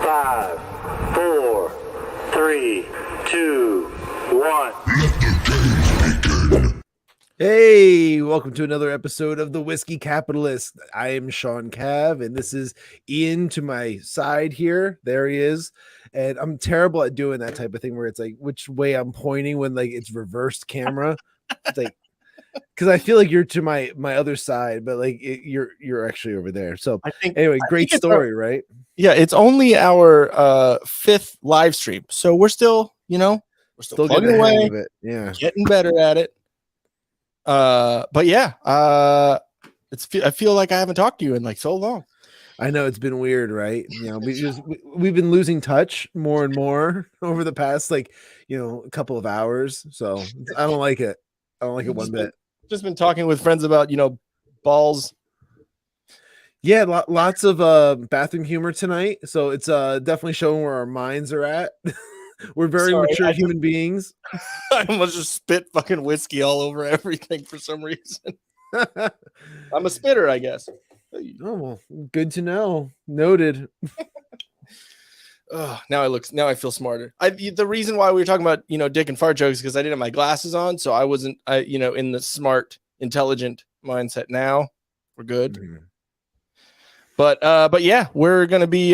5, 4, 3, 2, 1. Hey, welcome to another episode of The Whiskey Capitalist. I am Shawn Cav, and this is Ian to my side here. There he is. And I'm terrible at doing that type of thing where it's like which way I'm pointing when like it's reversed camera. It's like because I feel like you're to my other side, but like you're actually over there. So I think anyway, great story, right? Yeah, it's only our fifth live stream, so we're still plugging getting the hang away, of it. Yeah, getting better at it. But yeah, I feel like I haven't talked to you in like so long. I know it's been weird, right? You know, we've been losing touch more and more over the past a couple of hours. So I don't like it. I don't like it one bit. Just been talking with friends about balls. Yeah, lots of bathroom humor tonight. So it's definitely showing where our minds are at. We're very mature human beings. I almost just spit fucking whiskey all over everything for some reason. I'm a spitter, I guess. Oh, well, good to know. Noted. Oh, now I feel smarter. The reason why we were talking about dick and fart jokes because I didn't have my glasses on, so I wasn't in the smart, intelligent mindset. Now we're good. Mm-hmm. But yeah, we're gonna be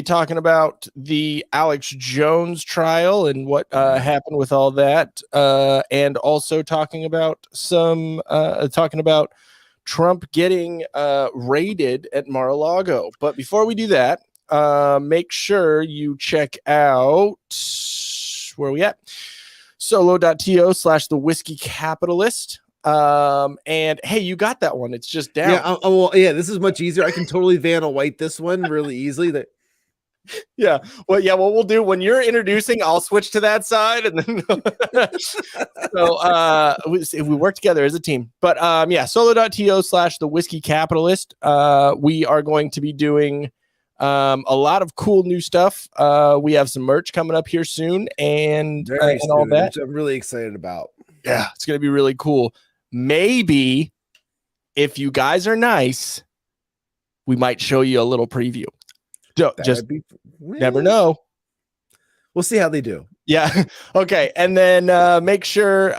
talking about the Alex Jones trial and what happened with all that, and also talking about Trump getting raided at Mar-a-Lago. But before we do that, make sure you check out where are we at? solo.to /thewhiskeycapitalist. And hey, you got that one. It's just down. Yeah, this is much easier. I can totally Vanna White this one really easily. Yeah. What we'll do when you're introducing, I'll switch to that side, and then so we work together as a team. But solo.to /thewhiskeycapitalist. We are going to be doing a lot of cool new stuff. We have some merch coming up here soon, and all that. Which I'm really excited about. Yeah, it's gonna be really cool. Maybe if you guys are nice, we might show you a little preview. Never know. We'll see how they do. Yeah. Okay. And then make sure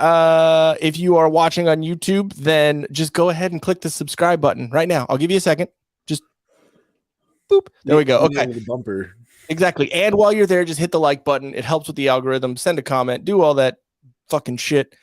if you are watching on YouTube, then just go ahead and click the subscribe button right now. I'll give you a second. Just boop. There we go. Okay. The bumper. Exactly. And while you're there, just hit the like button. It helps with the algorithm. Send a comment. Do all that fucking shit.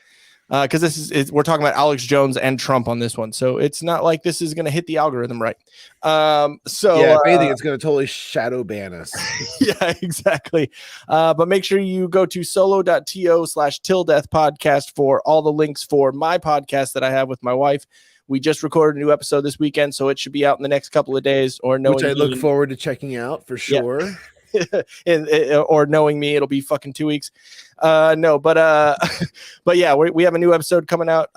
Because we're talking about Alex Jones and Trump on this one, so it's not like this is going to hit the algorithm right. If anything, it's going to totally shadow ban us. Yeah, exactly. But make sure you go to solo.to /Til Death Podcast for all the links for my podcast that I have with my wife. We just recorded a new episode this weekend, so it should be out in the next couple of days. Which I look forward to checking out for sure. Yeah. Or knowing me, it'll be fucking 2 weeks. But yeah, we have a new episode coming out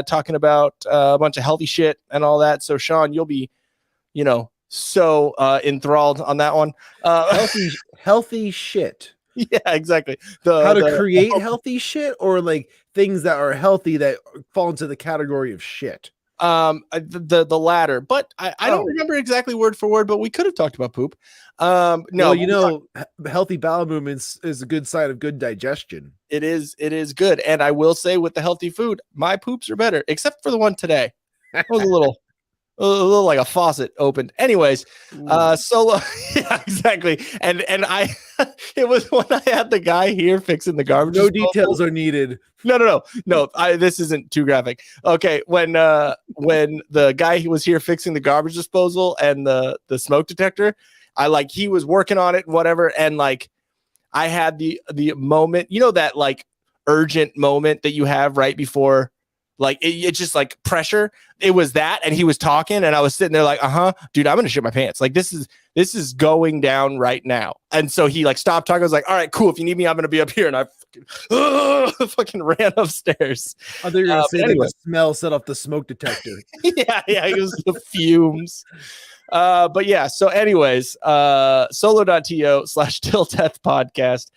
talking about a bunch of healthy shit and all that. So Shawn, you'll be so enthralled on that one. Healthy shit. Yeah, exactly. How to create healthy shit, or like things that are healthy that fall into the category of shit. The latter, but I don't remember exactly word for word, but we could have talked about poop. No, healthy bowel movements is a good sign of good digestion. It is good. And I will say with the healthy food, my poops are better, except for the one today. It was a little like a faucet opened. Anyways, solo. Yeah, exactly. And I, it was when I had the guy here fixing the garbage. No details are needed. No. This isn't too graphic. Okay. When the guy was here fixing the garbage disposal and the smoke detector, he was working on it, whatever. And I had the moment, that urgent moment that you have right before, it's just like pressure. It was that, and he was talking, and I was sitting there dude, I'm gonna shit my pants. This is going down right now. And so he stopped talking. I was like, all right, cool. If you need me, I'm gonna be up here. And I fucking ran upstairs. I thought you were gonna say the smell set off the smoke detector. yeah, it was the fumes. But yeah, so anyways, solo.to /Til Death Podcast.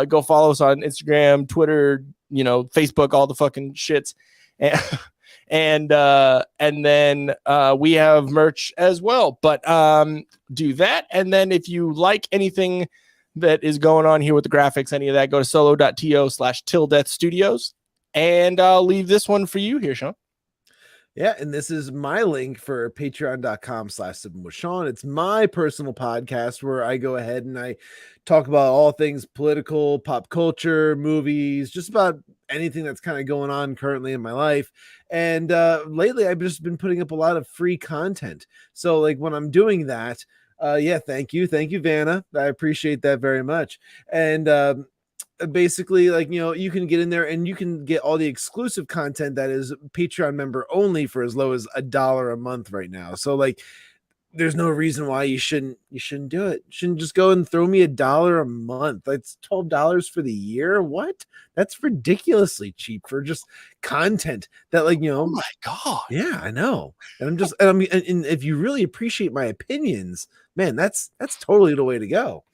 Go follow us on Instagram, Twitter, Facebook, all the fucking shits. And then we have merch as well. But do that. And then if you like anything that is going on here with the graphics, any of that, go to solo.to/tildeathstudios. And I'll leave this one for you here, Shawn. Yeah, and this is my link for patreon.com/Sippin with Shawn. It's my personal podcast where I go ahead and I talk about all things political, pop culture, movies, just about anything that's kind of going on currently in my life. And lately I've just been putting up a lot of free content. So like when I'm doing that, thank you, Vanna. I appreciate that very much. And basically, like, you know, you can get in there and you can get all the exclusive content that is Patreon member only for as low as $1 a month right now. So like, there's no reason why you shouldn't do it. You shouldn't just go and throw me $1 a month. That's $12 for the year. What? That's ridiculously cheap for just content that, like, you know, oh my God. Yeah, I know. And and if you really appreciate my opinions, man, that's totally the way to go.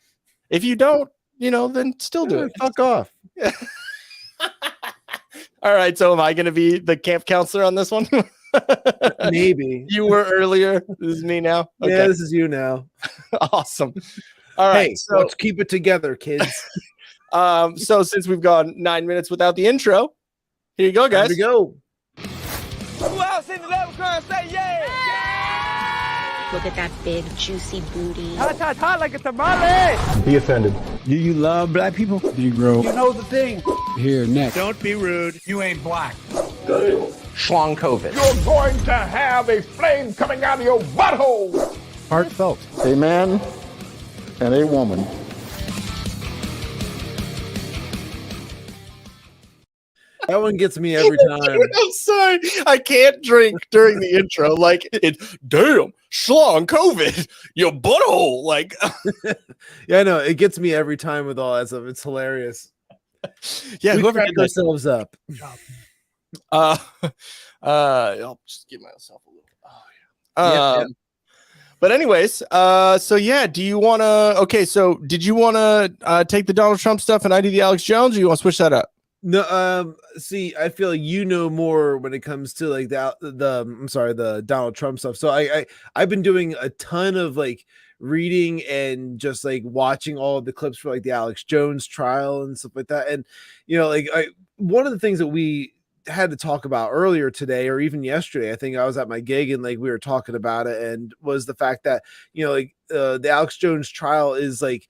If you don't, you know, then still do it. Fuck off. All right. So am I going to be the camp counselor on this one? Maybe. You were earlier. This is me now. Okay. Yeah, this is you now. Awesome. All right. Hey, so let's keep it together, kids. So since we've gone 9 minutes without the intro, here you go, guys. Here we go. Who else in the level crowd say yeah? Look at that big, juicy booty. Hot like a tamale. Be offended. Do you love black people? Do you grow You know the thing. here next? Don't be rude. You ain't black. Shawn Cavanaugh. You're going to have a flame coming out of your butthole. Heartfelt. A man and a woman. That one gets me every time. I'm sorry. I can't drink during the intro. Like, it's damn, Shawn COVID, your butthole. Like, Yeah, no, it gets me every time with all that stuff. It's hilarious. yeah, We whoever crack did that. ourselves up. I'll just give myself a little. Oh, yeah. Yeah. But anyways, so yeah, do you want to? Okay, so did you want to take the Donald Trump stuff and I do the Alex Jones, or you want to switch that up? No, see, I feel like you know more when it comes to like the Donald Trump stuff. So I've been doing a ton of like reading and just like watching all of the clips for like the Alex Jones trial and stuff like that. And you know, like one of the things that we had to talk about earlier today or even yesterday, I think I was at my gig and like we were talking about it, and was the fact that, you know, like the Alex Jones trial is like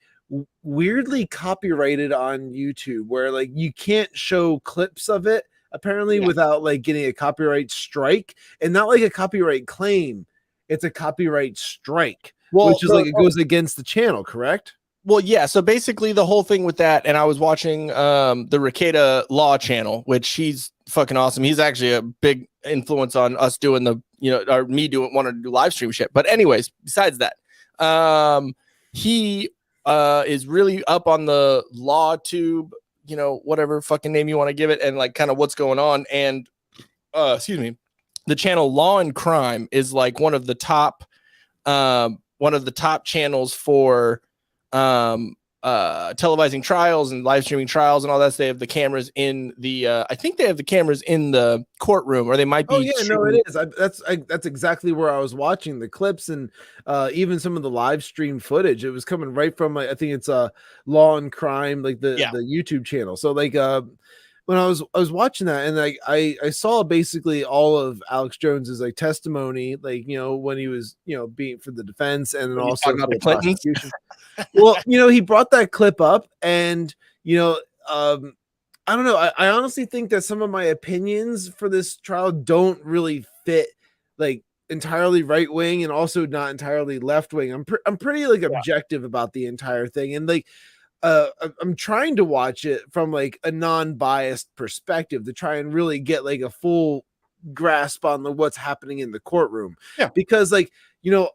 weirdly copyrighted on YouTube, where like you can't show clips of it apparently without like getting a copyright strike, and not like a copyright claim, it's a copyright strike, which is like it goes against the channel, correct? Well, yeah. So basically, the whole thing with that, and I was watching the Ricada Law channel, which he's fucking awesome. He's actually a big influence on us doing the, you know, or me wanting to do live stream shit. But anyways, besides that, he is really up on the law tube, you know, whatever fucking name you want to give it, and like kind of what's going on. And excuse me, the channel Law and Crime is like one of the top channels for televising trials and live streaming trials and all that. They have the cameras in the I think they have the cameras in the courtroom, or they might be. Oh yeah, no, it is. That's exactly where I was watching the clips, and even some of the live stream footage. It was coming right from I think it's Law and Crime, like the YouTube channel. So like when I was watching that, and like I saw basically all of Alex Jones's like testimony, like, you know, when he was, you know, being for the defense, and then also about for the Clintons. prosecution. Well, you know, he brought that clip up, and you know, I don't know. I honestly think that some of my opinions for this trial don't really fit like entirely right wing, and also not entirely left wing. I'm pretty like objective about the entire thing, and like I'm trying to watch it from like a non-biased perspective to try and really get like a full grasp on what's happening in the courtroom. Yeah, because like, you know,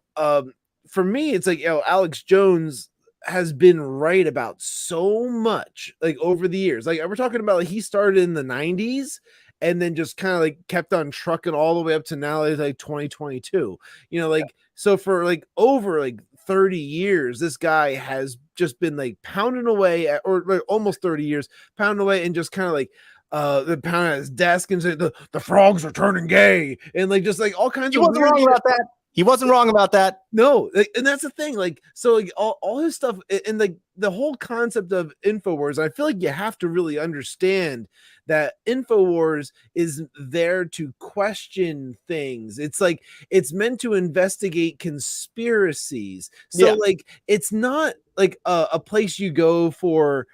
for me, it's like, you know, Alex Jones has been right about so much like over the years. Like we're talking about, like he started in the 90s and then just kind of like kept on trucking all the way up to now, like 2022. You know, like so for like over like 30 years, this guy has just been like pounding away at, or like almost 30 years pounding away, and just kind of like the pound at his desk and said the frogs are turning gay, and like just like all kinds He of wasn't weird wrong shit. about that. He wasn't wrong about that. No, like, and that's the thing. Like, so like all his stuff and like the whole concept of InfoWars, I feel like you have to really understand that InfoWars is there to question things. It's like it's meant to investigate conspiracies. So like it's not like a place you go for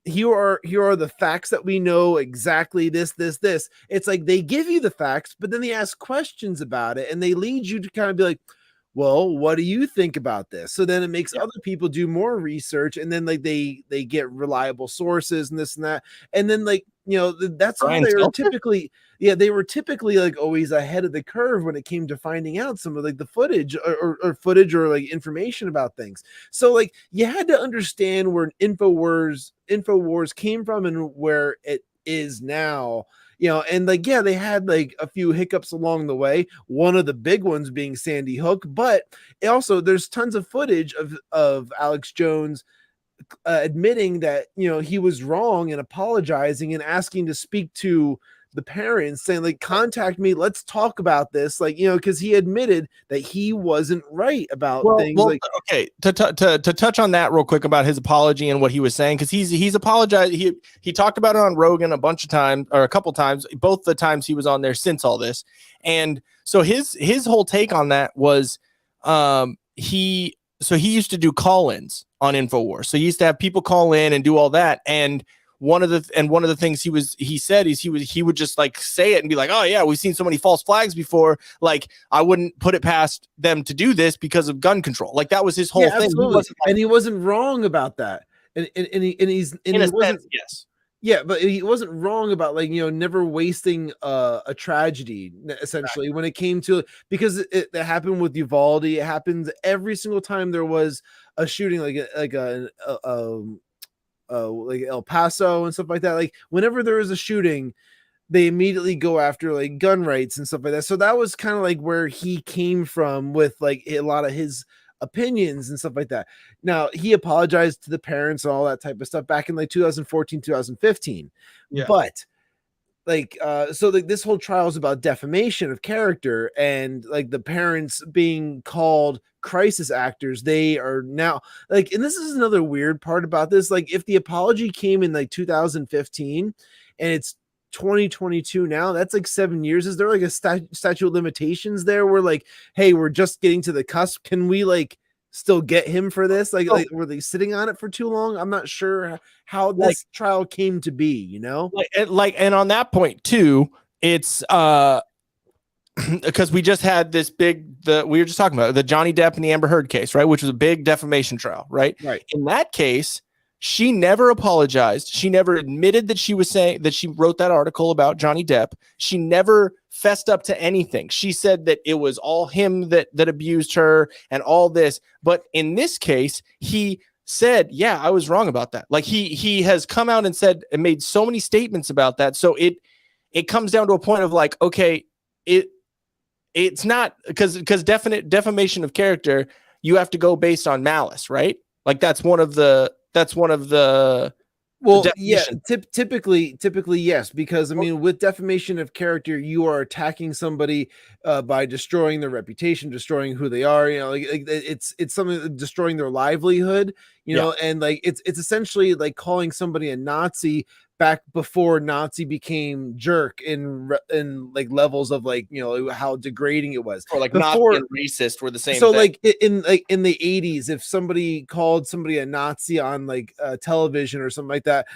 here are the facts that we know exactly this. It's like they give you the facts, but then they ask questions about it and they lead you to kind of be like, well, what do you think about this? So then it makes other people do more research, and then like they get reliable sources and this and that, and then like that's how they were typically. Yeah, they were typically like always ahead of the curve when it came to finding out some of like the footage or footage or like information about things. So like you had to understand where InfoWars came from and where it is now. And like, yeah, they had like a few hiccups along the way. One of the big ones being Sandy Hook, but also there's tons of footage of Alex Jones admitting that, he was wrong and apologizing and asking to speak to the parents, saying like, contact me, let's talk about this. Like, because he admitted that he wasn't right about things. Okay. To touch on that real quick about his apology and what he was saying, because he's apologized. He talked about it on Rogan a bunch of times, or a couple times, both the times he was on there since all this. And so his whole take on that was he used to do call-ins on InfoWars. So he used to have people call in and do all that. And one of the things he said is he would just like say it and be like, oh yeah, we've seen so many false flags before. Like I wouldn't put it past them to do this because of gun control. Like that was his whole thing. And he wasn't wrong about that. And he's in a sense, yes. Yeah, but he wasn't wrong about like, never wasting a tragedy essentially when it came to, because it happened with Uvalde. It happens every single time there was a shooting, like El Paso and stuff like that. Like whenever there is a shooting, they immediately go after like gun rights and stuff like that. So that was kind of like where he came from with like a lot of his opinions and stuff like that. Now he apologized to the parents and all that type of stuff back in like 2014, 2015. Yeah. But like, so like this whole trial is about defamation of character, and like the parents being called crisis actors. They are now like, and this is another weird part about this. Like if the apology came in like 2015 and it's 2022 now, that's like 7 years. Is there like a statute of limitations there where like, hey, we're just getting to the cusp, can we like still get him for this? Like were they sitting on it for too long? I'm not sure how this trial came to be, and on that point too, it's because we just had this we were just talking about the Johnny Depp and the Amber Heard case, right? Which was a big defamation trial, right? Right. In that case, she never apologized. She never admitted that she was saying that she wrote that article about Johnny Depp. She never fessed up to anything. She said that it was all him that abused her and all this. But in this case, he said, yeah, I was wrong about that. Like he has come out and said and made so many statements about that. So it comes down to a point of like, okay, it's not because definite defamation of character, you have to go based on malice, right? Like that's one of the well, yeah, typically yes, because I mean, with defamation of character, you are attacking somebody by destroying their reputation, destroying who they are. Like it's something, destroying their livelihood. And like it's essentially like calling somebody a Nazi back before Nazi became jerk in like levels of like how degrading it was. Or like before, Nazi and racist were the same. So thing. like in the 80s, if somebody called somebody a Nazi on like television or something like that,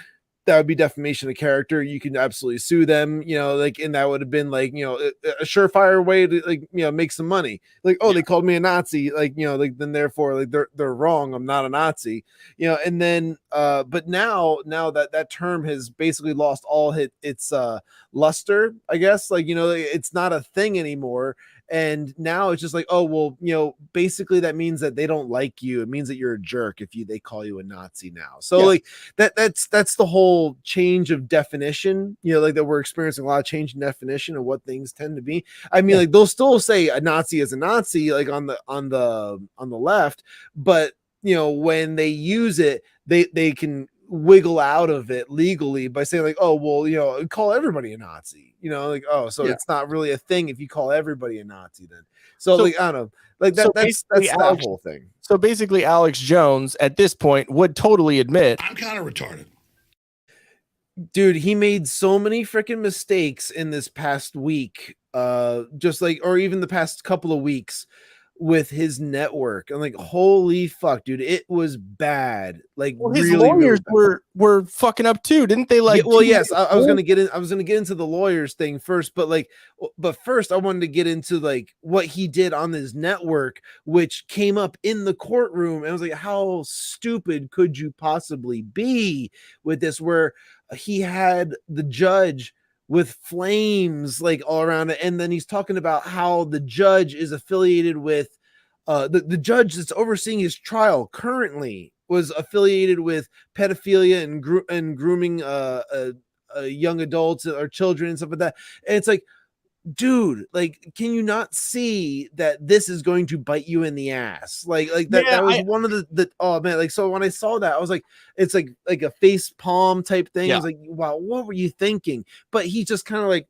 that would be defamation of character. You can absolutely sue them, and that would have been like, a surefire way to like, make some money. Like, they called me a Nazi, like, like then therefore like they're wrong. I'm not a Nazi, and then, but now that term has basically lost all its luster, I guess, like, it's not a thing anymore. And now it's just like, oh, well, basically that means that they don't like you. It means that you're a jerk if they call you a Nazi now. So like that's the whole change of definition, like that we're experiencing a lot of change in definition of what things tend to be. I mean, like they'll still say a Nazi is a Nazi, like on the left, but when they use it, they can wiggle out of it legally by saying like, oh, well, you know, call everybody a Nazi, you know, like, oh, so it's not really a thing if you call everybody a Nazi then. So like, I don't know, like that, that's that whole thing. So basically Alex Jones at this point would totally admit, I'm kind of retarded. Dude, he made so many freaking mistakes in this past week, just like, or even the past couple of weeks with his network. And like, holy fuck, dude, it was bad. Like, well, his really, lawyers really were fucking up too, didn't they? Like, well, yes, I was gonna get into the lawyers thing first, but first I wanted to get into like what he did on his network, which came up in the courtroom, and I was like, how stupid could you possibly be with this? Where he had the judge with flames like all around it, and then he's talking about how the judge is affiliated with the judge that's overseeing his trial currently was affiliated with pedophilia and grooming young adults or children and stuff like that. And it's like, dude, like, can you not see that this is going to bite you in the ass? Like that was one of the oh man, like, so when I saw that, I was like, it's like a face palm type thing. I was like, wow, what were you thinking? But he just kind of like,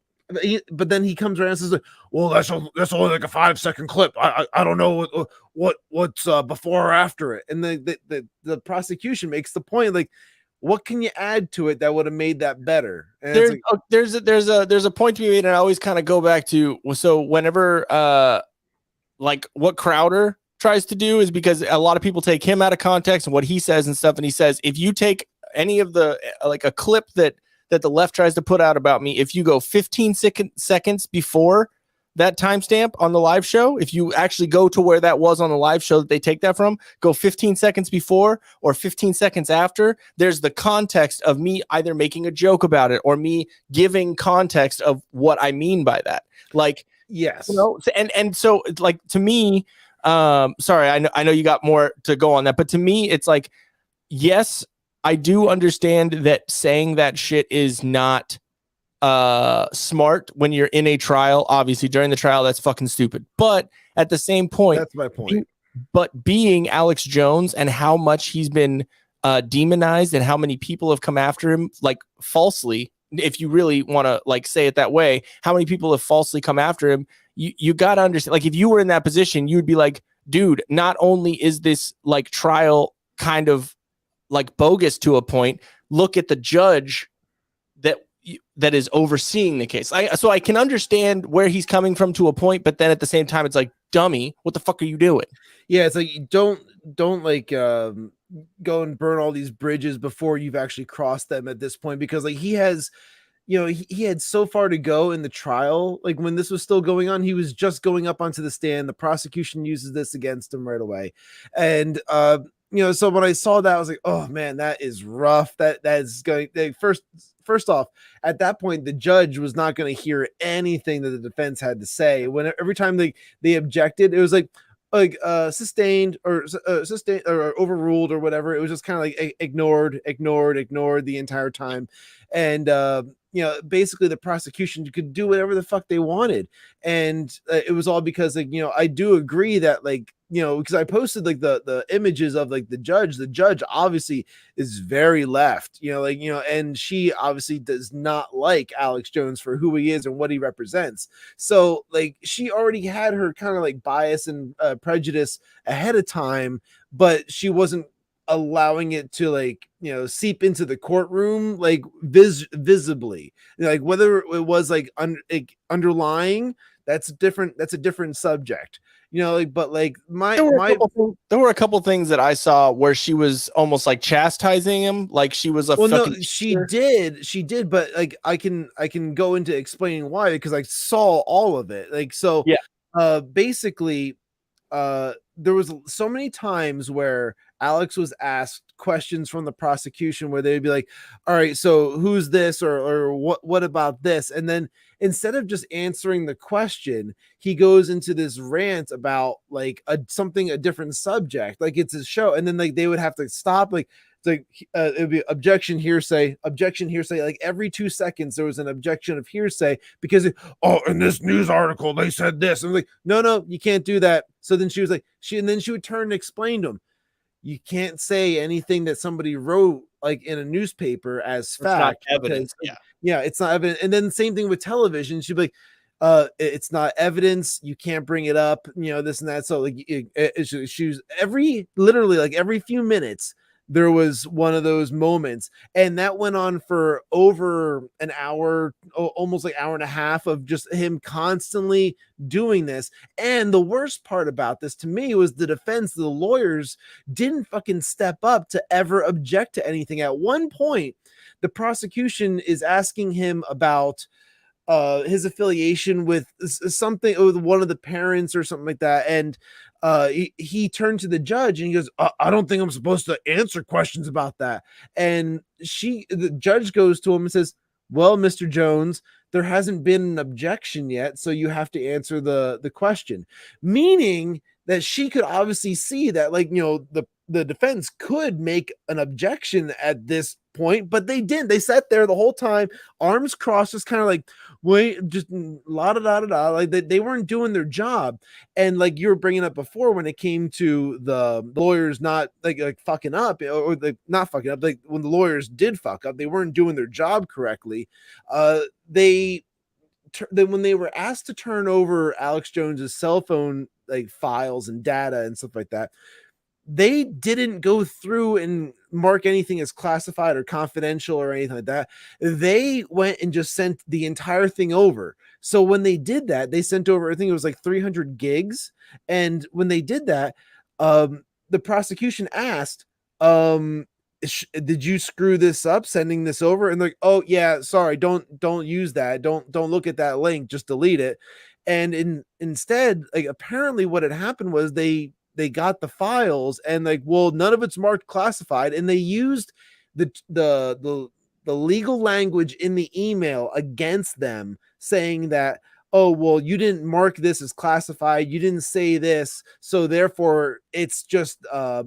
but then he comes around and says like, well, that's only like a 5-second clip. I don't know what's before or after it. And the prosecution makes the point like, what can you add to it that would have made that better? And there's a point to be made, and I always kind of go back to, so whenever like what Crowder tries to do is, because a lot of people take him out of context and what he says and stuff, and he says if you take any of the like a clip that the left tries to put out about me, if you go 15 seconds before that timestamp on the live show, if you actually go to where that was on the live show that they take that from, go 15 seconds before or 15 seconds after, there's the context of me either making a joke about it or me giving context of what I mean by that. Like, yes, you know, and so like, to me, sorry, I know you got more to go on that, but to me, it's like, yes, I do understand that saying that shit is not smart when you're in a trial. Obviously during the trial, that's fucking stupid, but at the same point, that's my point. But being Alex Jones and how much he's been demonized and how many people have come after him, like falsely, if you really want to like say it that way, how many people have falsely come after him, you got to understand, like if you were in that position, you'd be like, dude, not only is this like trial kind of like bogus to a point, look at the judge that is overseeing the case. So I can understand where he's coming from to a point, but then at the same time, it's like, dummy, what the fuck are you doing? Yeah, it's like, don't like go and burn all these bridges before you've actually crossed them at this point, because like he has, you know, he had so far to go in the trial. Like when this was still going on, he was just going up onto the stand. The prosecution uses this against him right away, and you know, so when I saw that, I was like, oh man, that is rough. That's going. First off, at that point, the judge was not going to hear anything that the defense had to say. When every time they objected, it was like sustained or overruled or whatever. It was just kind of like ignored the entire time, and you know, basically the prosecution could do whatever the fuck they wanted, and it was all because, like, you know, I do agree that, like, you know, because I posted like the images of like the judge obviously is very left, you know, like, you know, and she obviously does not like Alex Jones for who he is and what he represents. So like she already had her kind of like bias and prejudice ahead of time, but she wasn't allowing it to, like, you know, seep into the courtroom like visibly, like whether it was like underlying, that's a different subject, you know, like, but like there were a couple things that I saw where she was almost like chastising him, like she was she did, but like I can go into explaining why, because I saw all of it, like, so yeah. Basically there was so many times where Alex was asked questions from the prosecution where they'd be like, all right, so who's this, or what about this? And then instead of just answering the question, he goes into this rant about like a different subject, like it's a show. And then like they would have to stop, like, it's like it would be objection, hearsay. Like every 2 seconds there was an objection of hearsay because in this news article they said this. And I'm like, no, you can't do that. So then she was like, she would turn and explain to him, you can't say anything that somebody wrote like in a newspaper as It's not fact. evidence. Because, yeah, it's not evidence. And then same thing with television. She'd be like, it's not evidence. You can't bring it up, this and that. So like she was literally like every few minutes, there was one of those moments, and that went on for over an hour, almost like hour and a half of just him constantly doing this. And the worst part about this to me was the defense, the lawyers didn't fucking step up to ever object to anything. At one point, the prosecution is asking him about his affiliation with something, with one of the parents or something like that. And he turned to the judge and he goes, I don't think I'm supposed to answer questions about that. And the judge goes to him and says, well, Mr. Jones, there hasn't been an objection yet, so you have to answer the question. Meaning that she could obviously see that, like, the defense could make an objection at this point, but they didn't. They sat there the whole time, arms crossed, just kind of like, wait, just la da da da da. Like they weren't doing their job. And like you were bringing up before, when it came to the lawyers not like fucking up, or not fucking up, like when the lawyers did fuck up, they weren't doing their job correctly. Then when they were asked to turn over Alex Jones's cell phone like files and data and stuff like that, they didn't go through and mark anything as classified or confidential or anything like that. They went and just sent the entire thing over. So when they did that, they sent over, I think it was like 300 gigs. And when they did that, the prosecution asked, did you screw this up sending this over? And they're like, oh yeah, sorry, don't use that. Don't look at that link, just delete it. And instead, like, apparently what had happened was they got the files and like, well, none of it's marked classified, and they used the legal language in the email against them, saying that, oh, well, you didn't mark this as classified, you didn't say this, so therefore it's just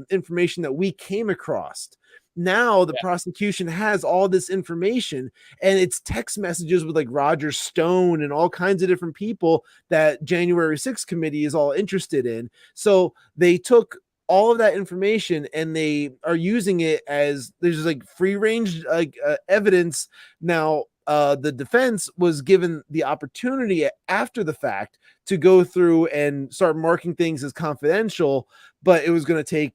information that we came across. Now the prosecution has all this information, and it's text messages with like Roger Stone and all kinds of different people that January 6th committee is all interested in. So they took all of that information and they are using it as, there's like free range evidence. Now the defense was given the opportunity after the fact to go through and start marking things as confidential, but it was going to take,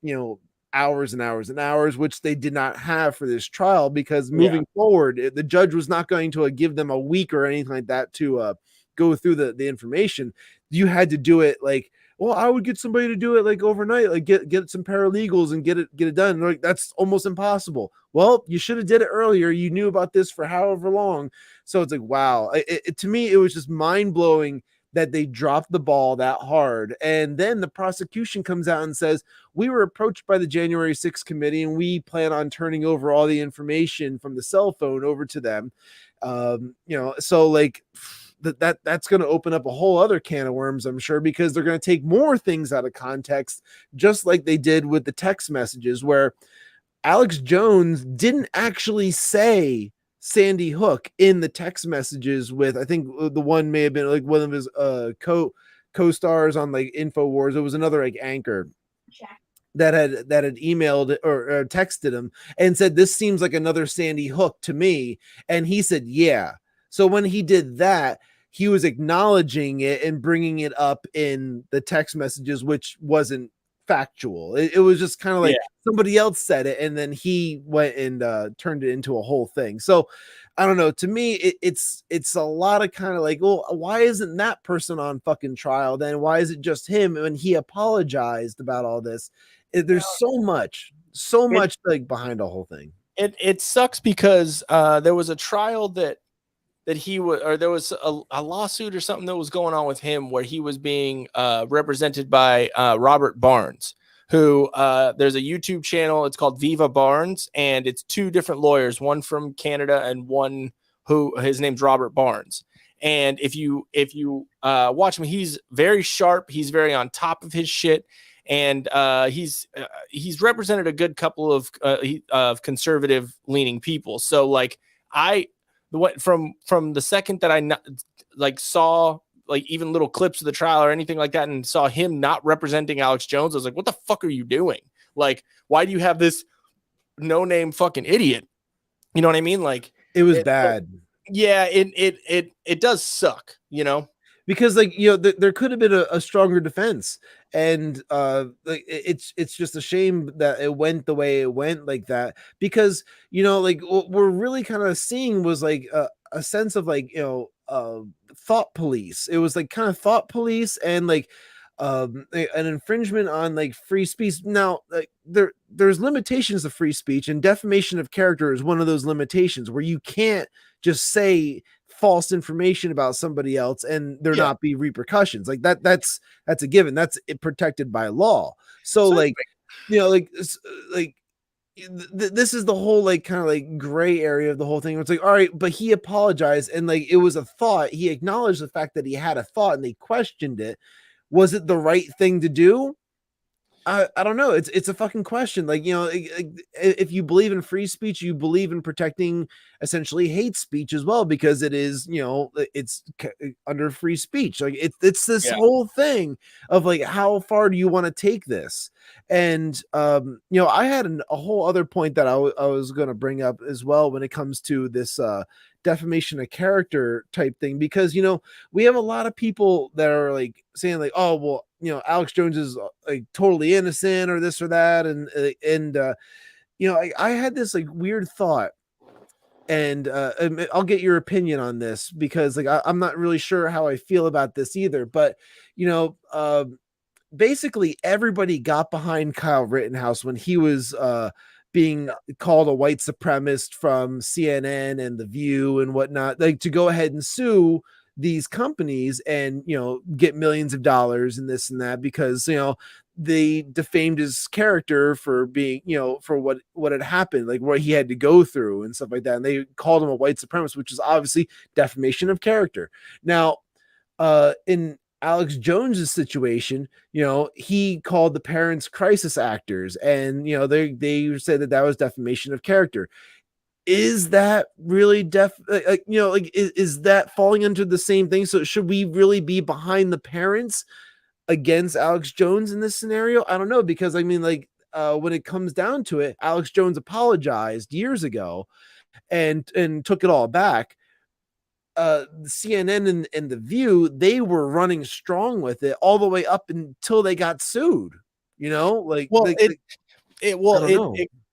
hours and hours and hours, which they did not have for this trial, because moving forward, the judge was not going to give them a week or anything like that to go through the information. You had to do it like, well, I would get somebody to do it like overnight, like get some paralegals and get it done. Like, that's almost impossible. Well, you should have did it earlier. You knew about this for however long. So it's like, wow. To me, it was just mind blowing that they dropped the ball that hard. And then the prosecution comes out and says, we were approached by the January 6th committee and we plan on turning over all the information from the cell phone over to them. So like that's going to open up a whole other can of worms, I'm sure, because they're going to take more things out of context, just like they did with the text messages, where Alex Jones didn't actually say Sandy Hook in the text messages with, I think the one may have been like one of his co-stars on like InfoWars. It was another like anchor that had emailed or texted him and said, this seems like another Sandy Hook to me. And he said, yeah. So when he did that, he was acknowledging it and bringing it up in the text messages, which wasn't factual. It was just kind of like somebody else said it, and then he went and turned it into a whole thing. So I don't know. To me, it's a lot of kind of like, well, why isn't that person on fucking trial then? Why is it just him? And he apologized about all this. There's so much like behind the whole thing. It sucks because there was a trial that he was, or there was a lawsuit or something that was going on with him where he was being represented by Robert Barnes, who there's a YouTube channel. It's called Viva Barnes, and it's two different lawyers, one from Canada and one who his name's Robert Barnes. And if you watch him, he's very sharp. He's very on top of his shit. And he's represented a good couple of conservative leaning people. So like from the second that I saw like even little clips of the trial or anything like that and saw him not representing Alex Jones, I was like, what the fuck are you doing? Like, why do you have this no-name fucking idiot. You know what I mean? Like it was bad. Yeah, it does suck, you know, because like, you know, there could have been a stronger defense, and like it's just a shame that it went the way it went like that, because, you know, like what we're really kind of seeing was like a sense of like, you know, thought police. It was like kind of thought police, and like an infringement on like free speech. Now, like there's limitations of free speech, and defamation of character is one of those limitations where you can't just say false information about somebody else and there not be repercussions. Like that's a given. That's protected by law. So like, you know, like this is the whole like kind of like gray area of the whole thing. It's like, all right, but he apologized, and like it was a thought. He acknowledged the fact that he had a thought, and they questioned it. Was it the right thing to do? I don't know. It's a fucking question. Like, you know, if you believe in free speech, you believe in protecting essentially hate speech as well, because it is, you know, it's under free speech. Like it's this whole thing of like, how far do you want to take this? And you know, I had a whole other point that I was going to bring up as well when it comes to this defamation of character type thing, because, you know, we have a lot of people that are like saying like, oh, well, you know, Alex Jones is like totally innocent or this or that. And you know, I had this like weird thought, and I'll get your opinion on this, because like, I'm not really sure how I feel about this either, but, you know, basically everybody got behind Kyle Rittenhouse when he was, being called a white supremacist from CNN and The View and whatnot, like to go ahead and sue these companies and, you know, get millions of dollars and this and that, because, you know, they defamed his character for being, you know, for what had happened, like what he had to go through and stuff like that. And they called him a white supremacist, which is obviously defamation of character. Now, in Alex Jones's situation, you know, he called the parents crisis actors, and, you know, they said that was defamation of character. Is that really you know, like, is that falling under the same thing? So should we really be behind the parents against Alex Jones in this scenario? I don't know, because I mean, like, when it comes down to it, Alex Jones apologized years ago and took it all back. CNN and The View, they were running strong with it all the way up until they got sued, you know, like, well,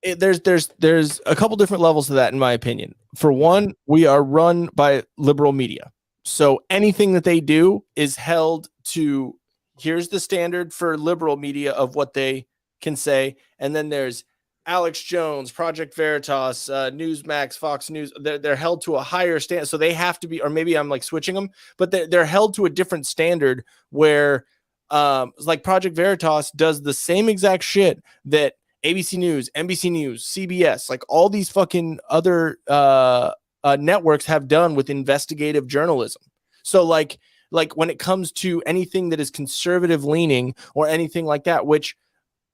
there's a couple different levels to that, in my opinion. For one, we are run by liberal media. So anything that they do is held to, here's the standard for liberal media of what they can say. And then there's Alex Jones, Project Veritas, Newsmax, Fox News. They're held to a higher standard. So they have to be, or maybe I'm like switching them, but they're held to a different standard where like Project Veritas does the same exact shit that ABC News, NBC News, CBS, like all these fucking other networks have done with investigative journalism. So like when it comes to anything that is conservative leaning or anything like that, which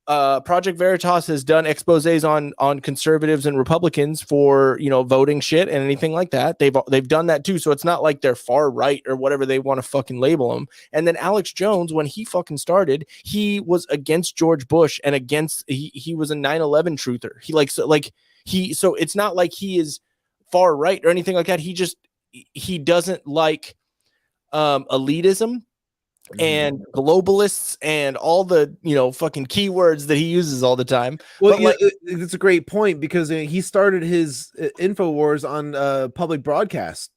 Project Veritas has done exposés on conservatives and Republicans for, you know, voting shit and anything like that. They've done that too. So it's not like they're far right or whatever they want to fucking label them. And then Alex Jones, when he fucking started, he was against George Bush and he was a 9/11 truther. So it's not like he is far right or anything like that. He doesn't like elitism and globalists and all the, you know, fucking keywords that he uses all the time. Well, yeah, it's a great point, because he started his InfoWars on public broadcast,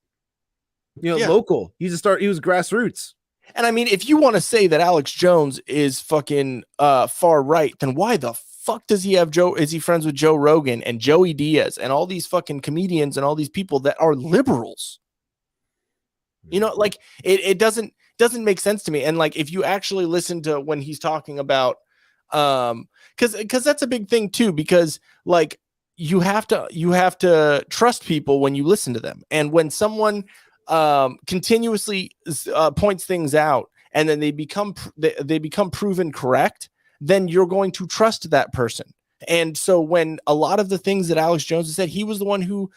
you know, local. He was grassroots. And I mean, if you want to say that Alex Jones is fucking far right, then why the fuck does he have is he friends with Joe Rogan and Joey Diaz and all these fucking comedians and all these people that are liberals? You know, like it doesn't make sense to me. And like, if you actually listen to when he's talking about, because that's a big thing too, because like you have to trust people when you listen to them. And when someone continuously points things out and then they become proven correct, then you're going to trust that person. And so when a lot of the things that Alex Jones has said, he was the one who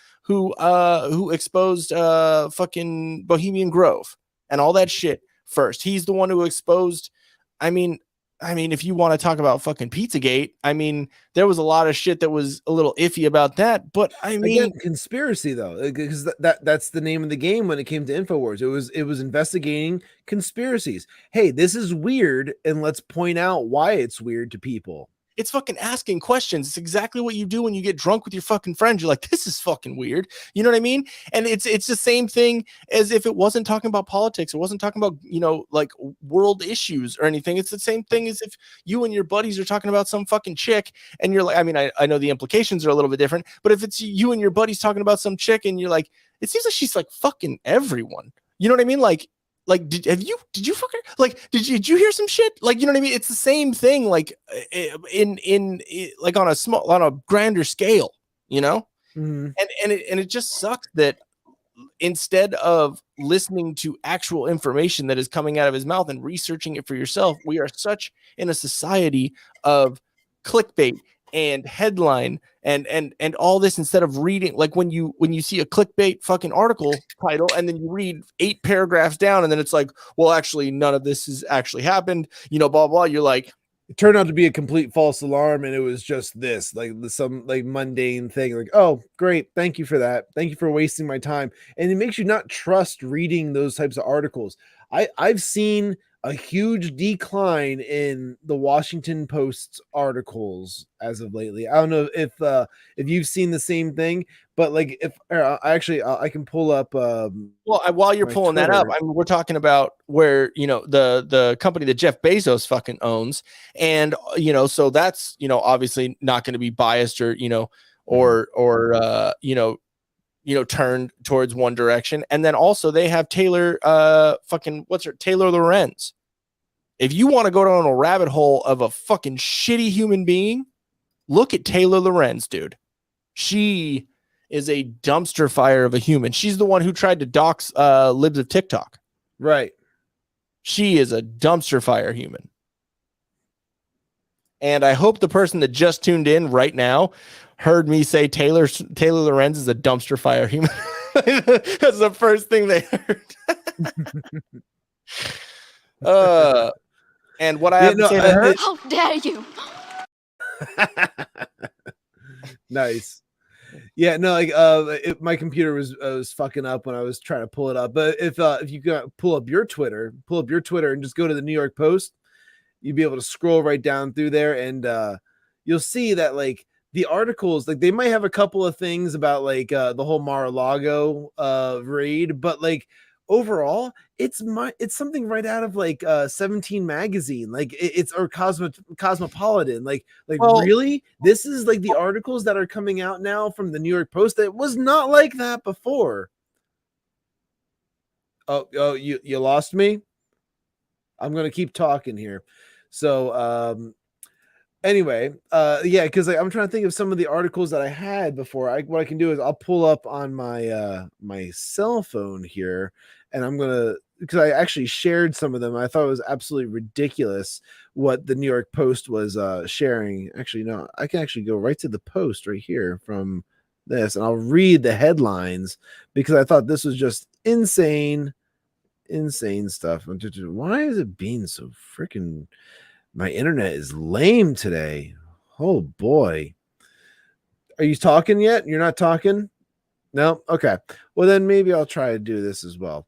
exposed fucking Bohemian Grove and all that shit first. He's the one who exposed, I mean, I mean, if you want to talk about fucking Pizzagate, I mean, there was a lot of shit that was a little iffy about that. But I mean, again, conspiracy though, because that's the name of the game when it came to InfoWars. It was investigating conspiracies. Hey, this is weird, and let's point out why it's weird to people. it's fucking asking questions. It's exactly what you do when you get drunk with your fucking friends. You're like, this is fucking weird. You know what I mean? And it's the same thing as if it wasn't talking about politics. It wasn't talking about, you know, like world issues or anything. It's the same thing as if you and your buddies are talking about some fucking chick and you're like, I mean, I know the implications are a little bit different, but if it's you and your buddies talking about some chick and you're like, it seems like she's like fucking everyone. You know what I mean? Like, did you fucking like, did you hear some shit? Like, you know what I mean? It's the same thing, like in like on a grander scale, you know? Mm-hmm. And it just sucks that instead of listening to actual information that is coming out of his mouth and researching it for yourself, we are such in a society of clickbait and headline and all this, instead of reading, like when you see a clickbait fucking article title and then you read 8 paragraphs down and then it's like, well, actually none of this has actually happened, you know, blah blah. You're like, it turned out to be a complete false alarm, and it was just this, like some like mundane thing. Like, oh, great, thank you for that. Thank you for wasting my time. And it makes you not trust reading those types of articles. I've seen a huge decline in the Washington Post's articles as of lately. I don't know if you've seen the same thing, but like if I can pull up. Well, while you're pulling Twitter. that up, I mean, we're talking about where, you know, the company that Jeff Bezos fucking owns, and you know, so that's, you know, obviously not going to be biased or, you know, or turned towards one direction. And then also they have Taylor Taylor Lorenz. If you want to go down a rabbit hole of a fucking shitty human being, look at Taylor Lorenz, dude. She is a dumpster fire of a human. She's the one who tried to dox libs of TikTok. Right. She is a dumpster fire human. And I hope the person that just tuned in right now heard me say Taylor Lorenz is a dumpster fire human. That's the first thing they heard. And what I have to say to her, how dare you? Nice. Yeah, no, like my computer was fucking up when I was trying to pull it up. But if you can pull up your Twitter and just go to the New York Post, you'd be able to scroll right down through there, and you'll see that like the articles, like they might have a couple of things about like the whole Mar-a-Lago raid, but like overall it's something right out of like 17 magazine, like it's or Cosmopolitan, like well, really, this is like the articles that are coming out now from the New York Post that was not like that before. Oh, you lost me. I'm gonna keep talking here. So anyway, yeah, because like, I'm trying to think of some of the articles that I had before. What I can do is I'll pull up on my my cell phone here, and I'm gonna, because I actually shared some of them. I thought it was absolutely ridiculous what the New York Post was sharing. Actually, no, I can actually go right to the Post right here from this, and I'll read the headlines because I thought this was just insane stuff. Why is it being so freaking? My internet is lame today. Oh boy. Are you talking yet? You're not talking? No? Okay. Well, then maybe I'll try to do this as well.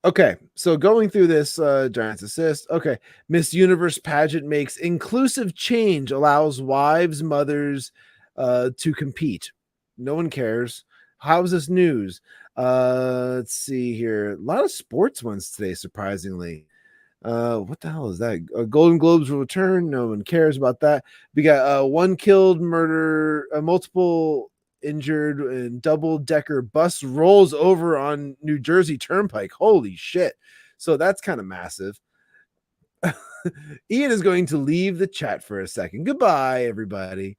Okay. So going through this, Giants assist. Okay. Miss Universe pageant makes inclusive change, allows wives, mothers to compete. No one cares. How's this news? Let's see here. A lot of sports ones today, surprisingly. What the hell is that? Golden Globes will return. No one cares about that. We got one killed, murder, multiple injured, and double-decker bus rolls over on New Jersey Turnpike. Holy shit. So that's kind of massive. Ian is going to leave the chat for a second. Goodbye, everybody.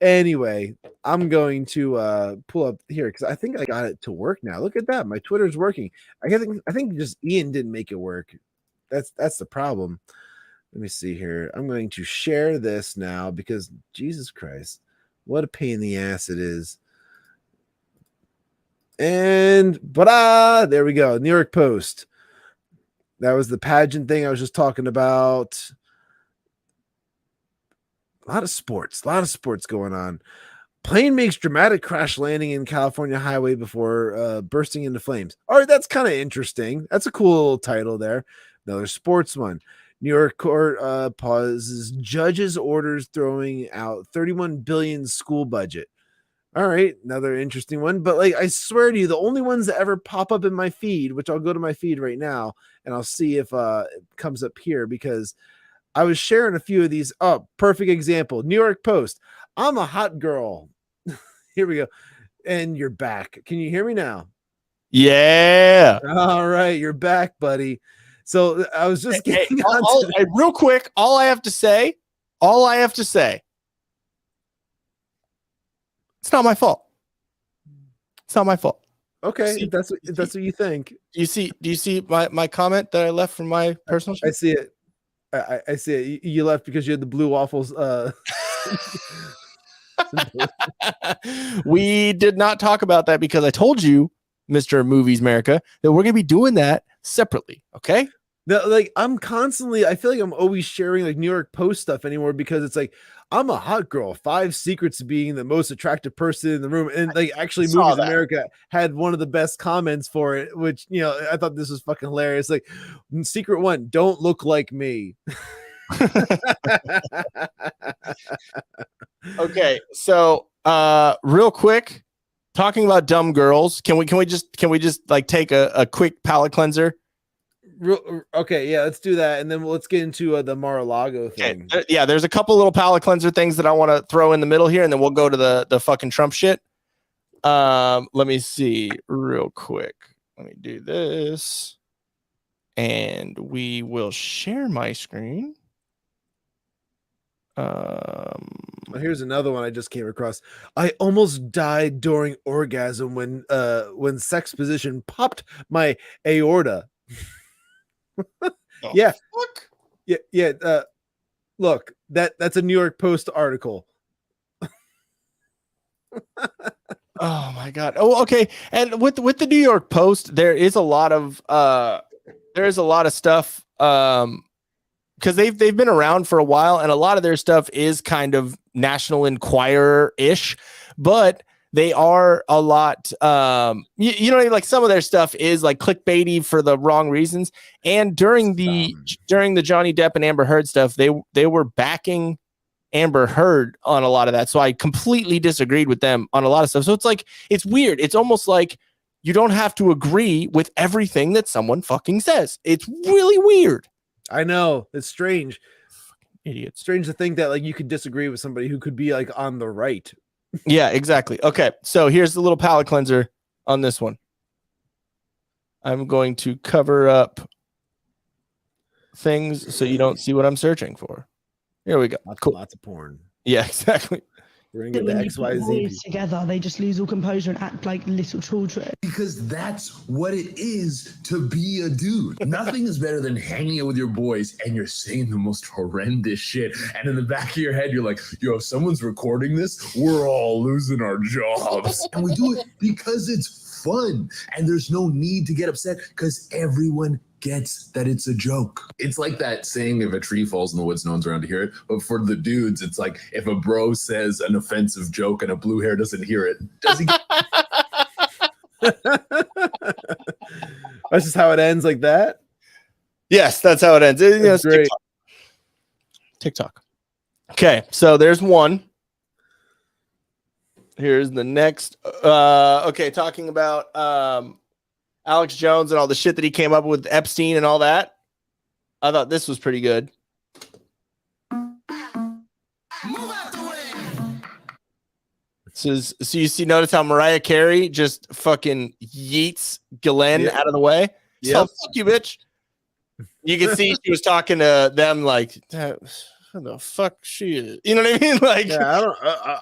Anyway, I'm going to pull up here because I think I got it to work now. Look at that, my Twitter's working. I think just Ian didn't make it work. That's the problem. Let me see here. I'm going to share this now because Jesus Christ, what a pain in the ass it is. And there we go. New York Post. That was the pageant thing I was just talking about. A lot of sports going on. Plane makes dramatic crash landing in California highway before bursting into flames. All right, that's kind of interesting. That's a cool title there. Another sports one. New York court pauses judge's orders throwing out 31 billion school budget. All right, another interesting one. But like, I swear to you, the only ones that ever pop up in my feed, which I'll go to my feed right now and I'll see if it comes up here, because I was sharing a few of these. Oh, perfect example. New York Post. I'm a hot girl. Here we go. And you're back. Can you hear me now? Yeah. All right, you're back, buddy. So I was just getting real quick. All I have to say, it's not my fault. It's not my fault. Okay, if that's what you think. Do you see my comment that I left from my personal show? I see it. I see it. You left because you had the blue waffles. We did not talk about that because I told you, Mr. Movies America, that we're gonna be doing that separately. Okay. No, like I feel like I'm always sharing like New York Post stuff anymore, because it's like, I'm a hot girl, 5 secrets to being the most attractive person in the room. And like, actually Movies America had one of the best comments for it, which, you know, I thought this was fucking hilarious. Like, secret 1, don't look like me. Okay, so real quick, talking about dumb girls, can we just like take a quick palate cleanser? Okay, yeah, let's do that, and then let's get into the Mar-a-Lago thing. Okay. Yeah, there's a couple little palate cleanser things that I want to throw in the middle here, and then we'll go to the fucking Trump shit. Let me see real quick. Let me do this, and we will share my screen. Here's another one I just came across. I almost died during orgasm when sex position popped my aorta. Yeah. Fuck? Yeah. Look, that's a New York Post article. Oh my god. Oh, okay. And with the New York Post, there is a lot of stuff because they've been around for a while, and a lot of their stuff is kind of National Enquirer-ish, but they are a lot you know, like some of their stuff is like clickbaity for the wrong reasons. And during the Johnny Depp and Amber Heard stuff, they were backing Amber Heard on a lot of that. So I completely disagreed with them on a lot of stuff. So it's like, it's weird. It's almost like you don't have to agree with everything that someone fucking says. It's really weird. I know, it's strange. Idiot. Strange to think that like you could disagree with somebody who could be like on the right. Yeah, exactly. Okay, so here's the little palate cleanser on this one. I'm going to cover up things so you don't see what I'm searching for. Here we go. Lots of porn. Yeah, exactly. We're gonna get the XYZ together. They just lose all composure and act like little children. Because that's what it is to be a dude. Nothing is better than hanging out with your boys and you're saying the most horrendous shit. And in the back of your head, you're like, yo, if someone's recording this, we're all losing our jobs. And we do it because it's fun. And there's no need to get upset because everyone gets that it's a joke. It's like that saying, if a tree falls in the woods, no one's around to hear it. But for the dudes, it's like if a bro says an offensive joke and a blue hair doesn't hear it, does he? That's just how it ends, like that. Yes, that's how it ends. That's great. TikTok. Okay, so there's one. Here's the next. Okay, talking about Alex Jones and all the shit that he came up with Epstein and all that. I thought this was pretty good. So notice how Mariah Carey just fucking yeets Glenn out of the way. Yeah. So fuck you, bitch. You can see she was talking to them like, who the fuck she is? You know what I mean? Like, yeah,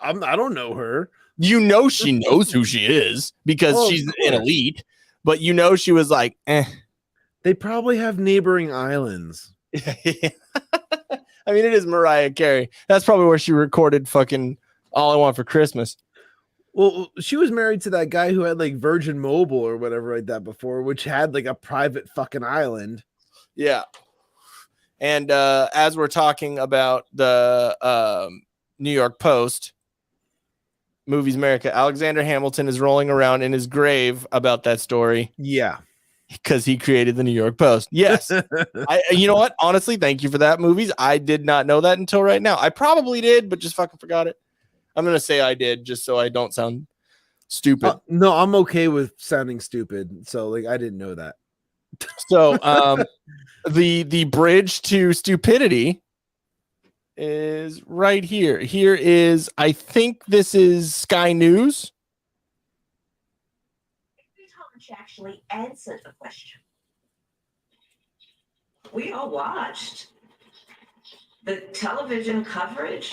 I don't know her. You know, she knows who she is because she's an elite. But you know, she was like, eh. They probably have neighboring islands. I mean, it is Mariah Carey. That's probably where she recorded fucking All I Want for Christmas. Well, she was married to that guy who had like Virgin Mobile or whatever like that before, which had like a private fucking island. Yeah. And as we're talking about the New York Post, Movies America, Alexander Hamilton is rolling around in his grave about that story. Yeah. Because he created the New York Post. Yes. You know what? Honestly, thank you for that, Movies. I did not know that until right now. I probably did, but just fucking forgot it. I'm going to say I did just so I don't sound stupid. No, I'm okay with sounding stupid. So like, I didn't know that. So the bridge to stupidity is right here. Here is, I think this is Sky News. She actually answered the question. We all watched the television coverage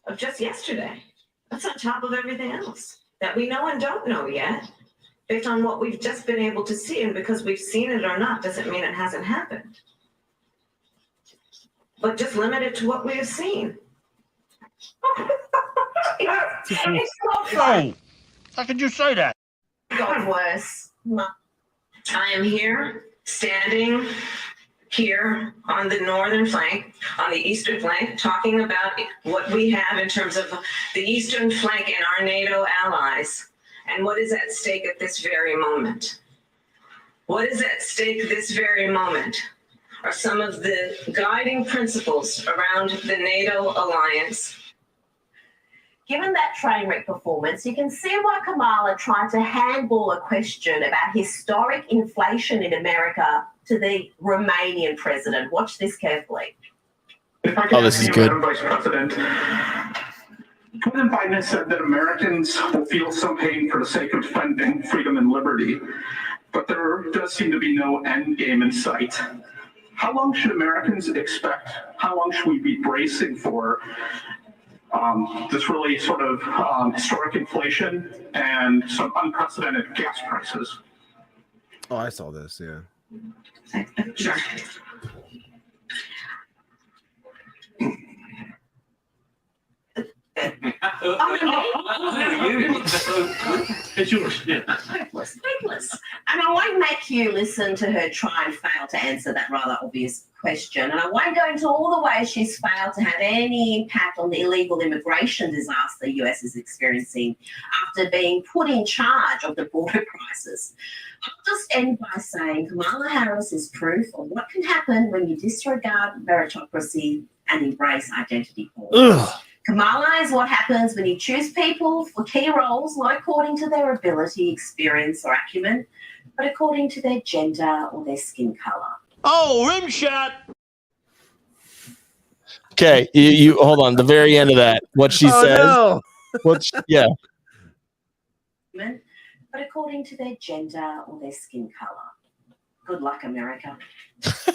of just yesterday. That's on top of everything else that we know and don't know yet, based on what we've just been able to see. And because we've seen it or not doesn't mean it hasn't happened. But just limited to what we have seen. It's not fun. How could you say that? Got worse. I am here, standing here on the northern flank, on the eastern flank, talking about what we have in terms of the eastern flank and our NATO allies, and what is at stake at this very moment. What is at stake this very moment are some of the guiding principles around the NATO alliance. Given that train wreck performance, you can see why Kamala tried to handball a question about historic inflation in America to the Romanian president. Watch this carefully. Oh, this is good. Vice President, President Biden has said that Americans will feel some pain for the sake of defending freedom and liberty, but there does seem to be no end game in sight. How long should Americans expect? How long should we be bracing for this really sort of historic inflation and some unprecedented gas prices? Oh, I saw this. Yeah. Sure. It's yours. Yeah. Hopeless. And I won't make you listen to her try and fail to answer that rather obvious question. And I won't go into all the ways she's failed to have any impact on the illegal immigration disaster the US is experiencing after being put in charge of the border crisis. I'll just end by saying Kamala Harris is proof of what can happen when you disregard meritocracy and embrace identity politics. Kamala is what happens when you choose people for key roles not according to their ability, experience, or acumen, but according to their gender or their skin color. Oh, rim shot. Okay, you hold on. The very end of that, what she says. No. Yeah. But according to their gender or their skin color. Good luck, America. It's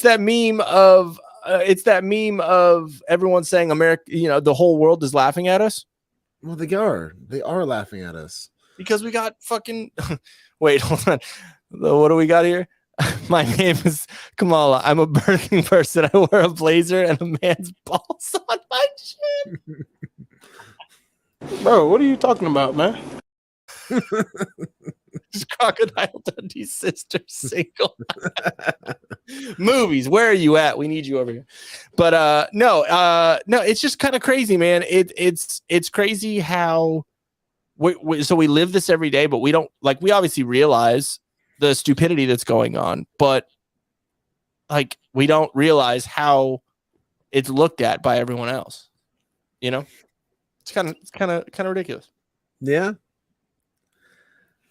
that meme of everyone saying America, the whole world is laughing at us. Well, they are laughing at us because we got fucking wait, hold on. What do we got here? My name is Kamala. I'm a birthing person. I wear a blazer and a man's balls on my chin. Bro, what are you talking about, man? Crocodile Dundee's sister single. Movies, where are you at? We need you over here. But no, it's just kind of crazy, man. It's crazy how so we live this every day, but we don't we obviously realize the stupidity that's going on, but we don't realize how it's looked at by everyone else. It's kind of ridiculous. Yeah.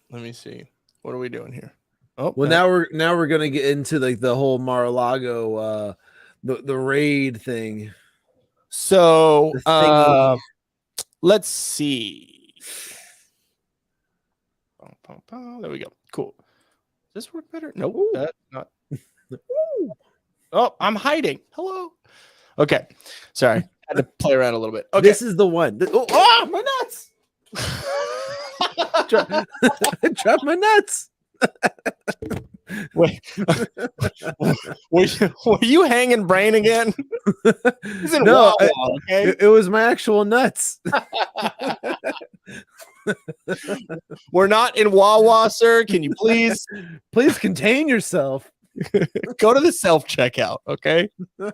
Let me see. What are we doing here? Oh, well, now we're gonna get into the whole Mar-a-Lago, the raid thing. So let's see. There we go. Cool. Does this work better? Nope. That's not. Oh, I'm hiding. Hello. Okay. Sorry. Had to play around a little bit. Okay. This is the one. Oh, my nuts. Drop my nuts. Wait, were you hanging brain again? No, Wawa, okay? it was my actual nuts. We're not in Wawa, sir. Can you please contain yourself? Go to the self-checkout, okay? All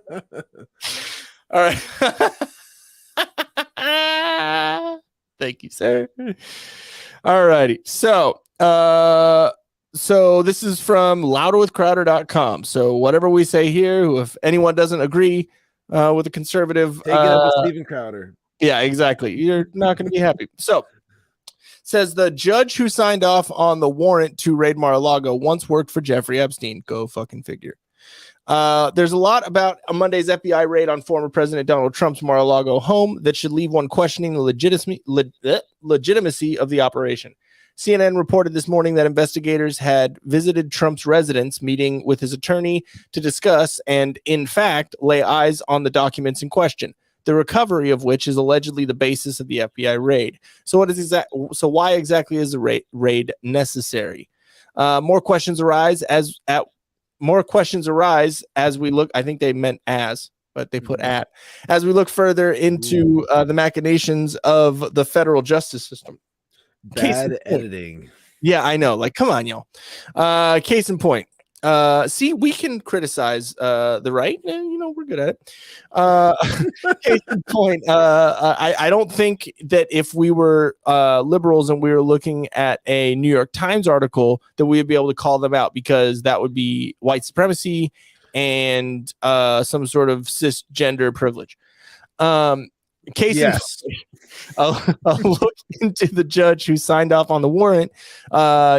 right. Thank you, sir. All righty. So this is from louderwithcrowder.com. So whatever we say here, if anyone doesn't agree with the conservative, take it up with Steven Crowder. Yeah, exactly. You're not going to be happy. So says the judge who signed off on the warrant to raid Mar-a-Lago once worked for Jeffrey Epstein. Go fucking figure. There's a lot about a Monday's FBI raid on former President Donald Trump's Mar-a-Lago home that should leave one questioning the legitimacy of the operation. CNN reported this morning that investigators had visited Trump's residence, meeting with his attorney to discuss and, in fact, lay eyes on the documents in question, the recovery of which is allegedly the basis of the FBI raid. So why exactly is the raid necessary? More questions arise as we look. I think they meant as, but they put at, as we look further into the machinations of the federal justice system. Bad editing. Yeah, I know. Like, come on, y'all. Case in point. See, we can criticize the right, and we're good at it. Case in point. I don't think that if we were liberals and we were looking at a New York Times article that we would be able to call them out, because that would be white supremacy and some sort of cisgender privilege. Case in point. A look into the judge who signed off on the warrant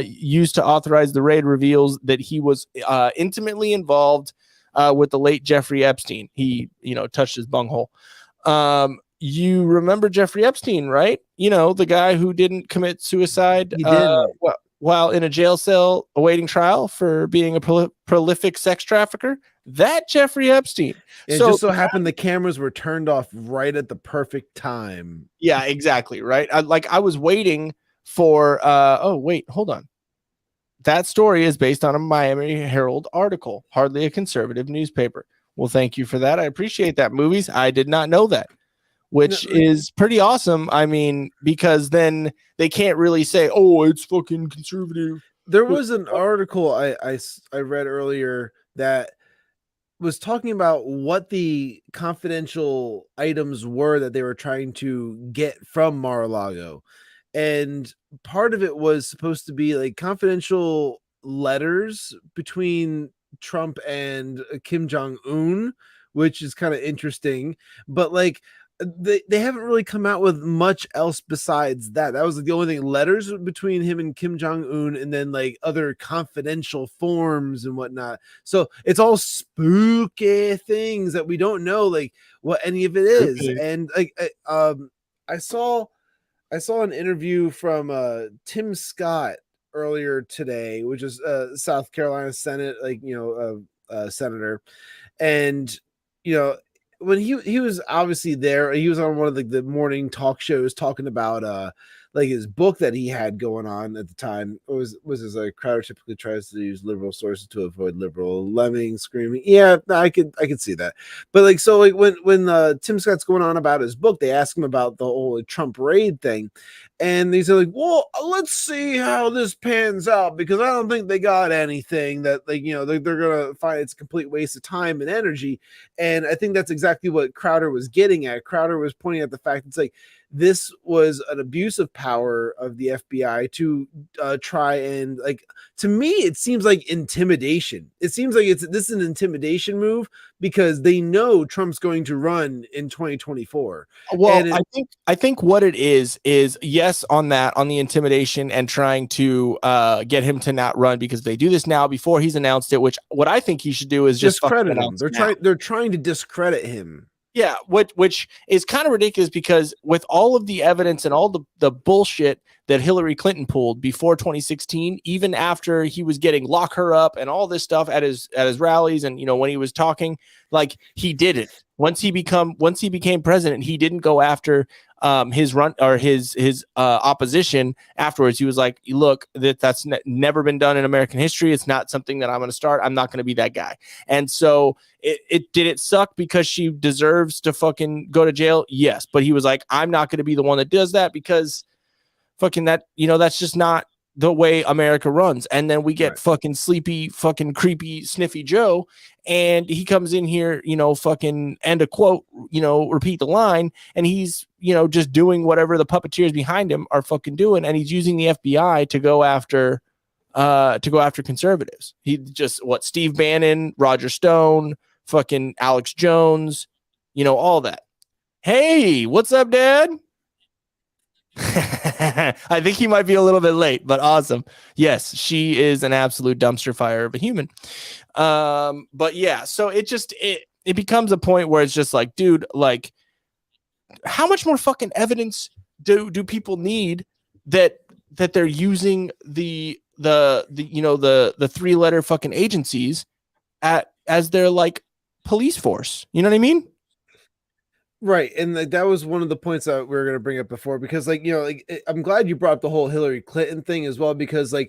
used to authorize the raid reveals that he was intimately involved with the late Jeffrey Epstein. He, touched his bunghole. You remember Jeffrey Epstein, right? The guy who didn't commit suicide while in a jail cell awaiting trial for being a prolific sex trafficker. That Jeffrey Epstein. It just so happened the cameras were turned off right at the perfect time. Yeah, exactly. Right. I was waiting for. Oh, wait, hold on. That story is based on a Miami Herald article, hardly a conservative newspaper. Well, thank you for that. I appreciate that. Movies. I did not know that, which is pretty awesome. I mean, because then they can't really say, "Oh, it's fucking conservative." There was an article I read earlier that was talking about what the confidential items were that they were trying to get from Mar-a-Lago. And part of it was supposed to be like confidential letters between Trump and Kim Jong-un, which is kind of interesting. But like they haven't really come out with much else besides that. That was like the only thing, letters between him and Kim Jong-un, and then like other confidential forms and whatnot. So it's all spooky things that we don't know like what any of it is. Okay. And like I saw an interview from Tim Scott earlier today, which is South Carolina Senate, senator. And when he was obviously there, he was on one of the morning talk shows talking about his book that he had going on at the time. It was his Crowder typically tries to use liberal sources to avoid liberal lemming screaming. Yeah, I could see that. But when Tim Scott's going on about his book, they ask him about the whole Trump raid thing, and he's like, "Well, let's see how this pans out, because I don't think they got anything that they're gonna find it's a complete waste of time and energy." And I think that's exactly what Crowder was getting at. Crowder was pointing at the fact it's like this was an abuse of power of the FBI to try and to me, it seems like intimidation. It seems like this is an intimidation move because they know Trump's going to run in 2024. Well, I think what it is yes, on the intimidation and trying to get him to not run, because they do this now before he's announced it, which what I think he should do is just discredit him. They're trying to discredit him. Yeah, which is kind of ridiculous, because with all of the evidence and all the bullshit that Hillary Clinton pulled before 2016, even after he was getting lock her up and all this stuff at his rallies, and when he was talking, like, he did it. Once he became president, he didn't go after his opposition afterwards. He was like, look, that's never been done in American history. It's not something that I'm going to start. I'm not going to be that guy. And so it suck because she deserves to fucking go to jail? Yes. But he was like, I'm not going to be the one that does that because fucking that, that's just not the way America runs. And then we get fucking sleepy, fucking creepy, sniffy Joe. And he comes in here, fucking end a quote, repeat the line. And he's, just doing whatever the puppeteers behind him are fucking doing. And he's using the FBI to go after conservatives. He just, Steve Bannon, Roger Stone, fucking Alex Jones, all that. Hey, what's up, Dad? I think he might be a little bit late, but awesome. Yes, she is an absolute dumpster fire of a human. But yeah, so it becomes a point where it's just like, dude, like, how much more fucking evidence do people need that they're using the 3-letter fucking agencies as their like police force? You know what I mean? Right. And that was one of the points that we were going to bring up before, because I'm glad you brought up the whole Hillary Clinton thing as well, because they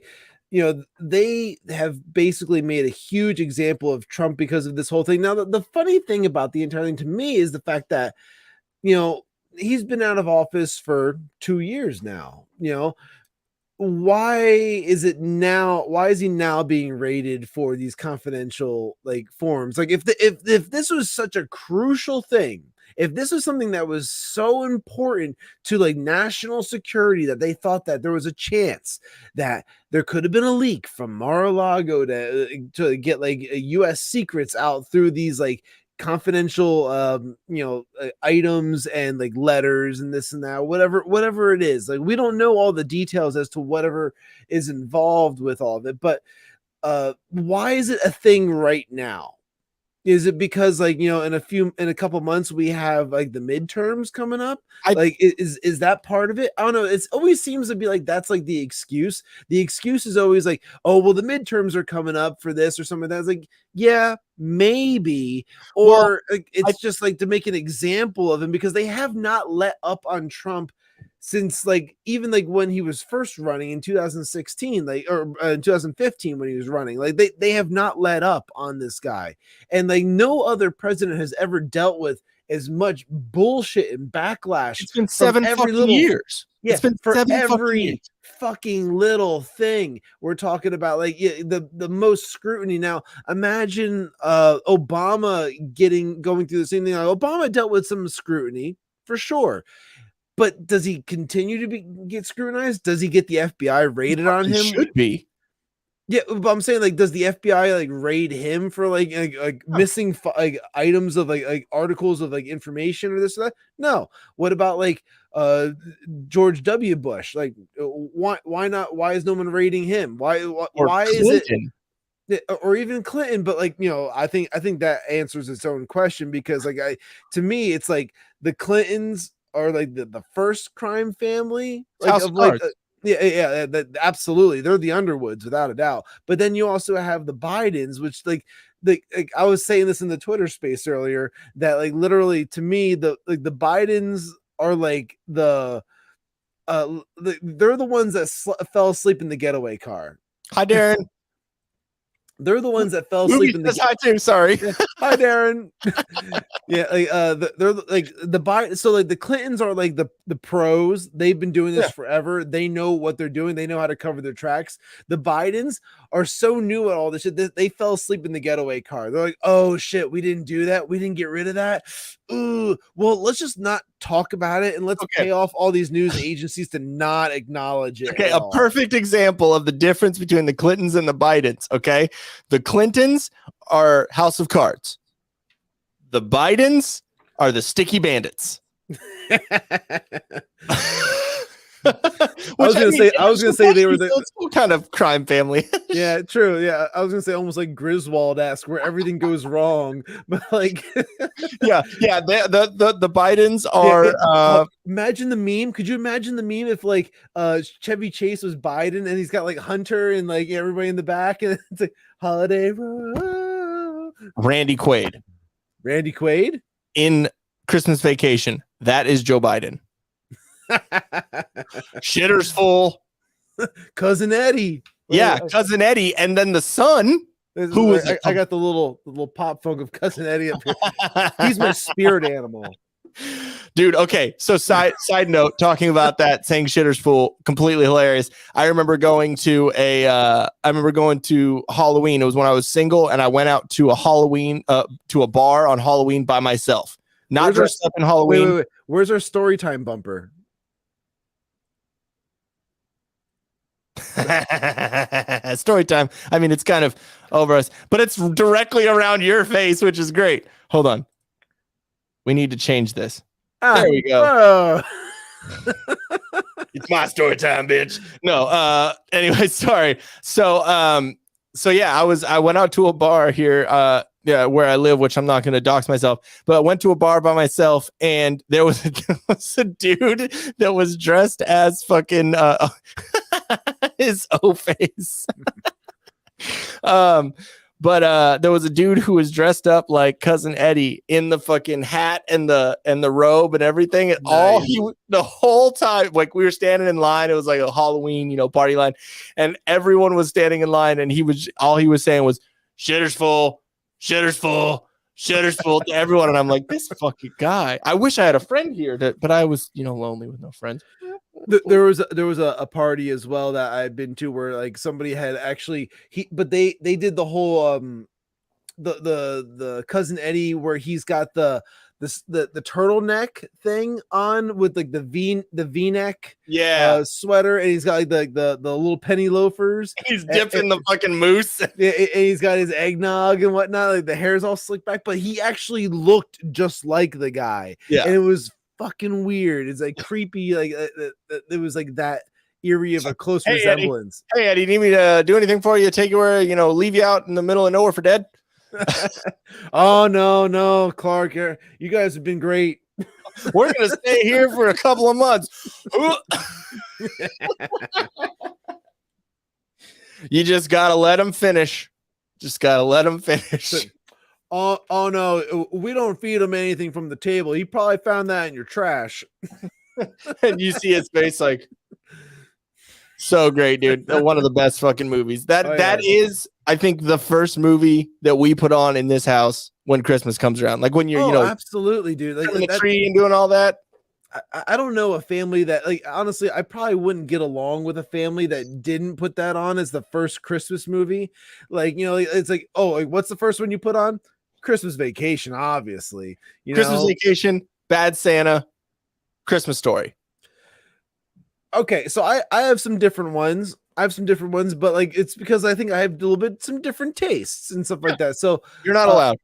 have basically made a huge example of Trump because of this whole thing. Now, the funny thing about the entire thing to me is the fact that, he's been out of office for 2 years now. Why is he now being raided for these confidential forms? Like if this was such a crucial thing, if this was something that was so important to national security that they thought that there was a chance that there could have been a leak from Mar-a-Lago to get U.S. secrets out through these confidential items and letters and this and that, whatever it is, we don't know all the details as to whatever is involved with all of it, but why is it a thing right now? Is it because in a couple months we have the midterms coming up? Is that part of it? I don't know. It always seems to be that's the excuse. The excuse is always oh, well, the midterms are coming up for this or something. That's yeah, maybe. Or it's just to make an example of him, because they have not let up on Trump since even when he was first running in 2016, or 2015 when he was running, they have not let up on this guy. And no other president has ever dealt with as much bullshit and backlash. It's been 7 fucking years. Yeah, it's been for 7 every fucking little thing we're talking about, the most scrutiny. Now imagine Obama going through the same thing. Obama dealt with some scrutiny for sure. But does he continue to get scrutinized? Does he get the FBI raided on him? Should be. Yeah, but I'm saying does the FBI raid him for missing items of articles of information or this or that? No. What about George W. Bush? Why not? Why is no one raiding him? Why is it? Or even Clinton? But I think that answers its own question, because to me it's the Clintons are the first crime family absolutely, they're the Underwoods without a doubt. But then you also have the Bidens, which I was saying this in the Twitter space earlier, that literally to me the Bidens are they're the ones that fell asleep in the getaway car. Hi, Darren. They're the ones that fell asleep in the. Hi too. Sorry. Hi, Darren. Yeah, they're so the Clintons are the pros. They've been doing this forever. They know what they're doing. They know how to cover their tracks. The Bidens are so new at all this shit. They fell asleep in the getaway car. They're oh shit, we didn't do that. We didn't get rid of that. Ooh, well, let's just not talk about it, and let's pay off all these news agencies to not acknowledge it. Okay, a perfect example of the difference between the Clintons and the Bidens. Okay, the Clintons are House of Cards. The Bidens are the sticky bandits. I was gonna say they were the kind of crime family. Yeah, true. Yeah, I was gonna say almost Griswold-esque, where everything goes wrong. But yeah. The Bidens are. Imagine the meme. Could you imagine the meme if Chevy Chase was Biden and he's got Hunter and everybody in the back, and it's holiday. Randy Quaid. Randy Quaid in Christmas Vacation. That is Joe Biden. Shitter's full. Cousin Eddie. Yeah, Cousin Eddie, and then the son. Who was I got the little pop funk of Cousin Eddie up here. He's my spirit animal. Dude, okay. So side note, talking about that, saying shitter's full, completely hilarious. I remember going to Halloween. It was when I was single, and I went out to a bar on Halloween by myself. Not dressed up in Halloween. Wait. Where's our story time bumper? Story time. I mean, it's kind of over us, but it's directly around your face, which is great. Hold on. We need to change this. There we go. It's my story time, bitch. No, anyway, sorry. So yeah, I went out to a bar here, where I live, which I'm not going to dox myself, but I went to a bar by myself, and there was a dude that was dressed as fucking his O-face. But there was a dude who was dressed up like Cousin Eddie in the fucking hat and the robe and everything. And nice. The whole time, like, we were standing in line. It was like a Halloween, party line, and everyone was standing in line. And all he was saying was "Shitter's full, shitter's full, shitter's full" to everyone. And I'm like, this fucking guy. I wish I had a friend here, but I was lonely with no friends. There was a party as well that I'd been to where like somebody had actually they did the whole the Cousin Eddie where he's got the turtleneck thing on with like the V-neck sweater, and he's got like the little penny loafers. He's dipping the fucking moose. And he's got his eggnog and whatnot. Like the hair's all slicked back, but he actually looked just like the guy. Yeah, and it was fucking weird. It's like creepy. Like it was like that eerie of a close resemblance. Eddie, need me to do anything for you? Take you where, leave you out in the middle of nowhere for dead? Oh no, Clark, you guys have been great. We're gonna stay here for a couple of months. You just gotta let them finish. Oh no, we don't feed him anything from the table. He probably found that in your trash. And you see his face like, so great, dude. One of the best fucking movies. That is, I think, the first movie that we put on in this house when Christmas comes around. Like when you're, absolutely, dude. Like the tree and doing all that. I don't know a family that, like, honestly, I probably wouldn't get along with a family that didn't put that on as the first Christmas movie. Like, it's like, oh, like, what's the first one you put on? Christmas Vacation, obviously. Christmas Vacation, Bad Santa, Christmas Story. Okay, so I have some different ones. But like it's because I think I have a little bit some different tastes and stuff like that. So you're not allowed.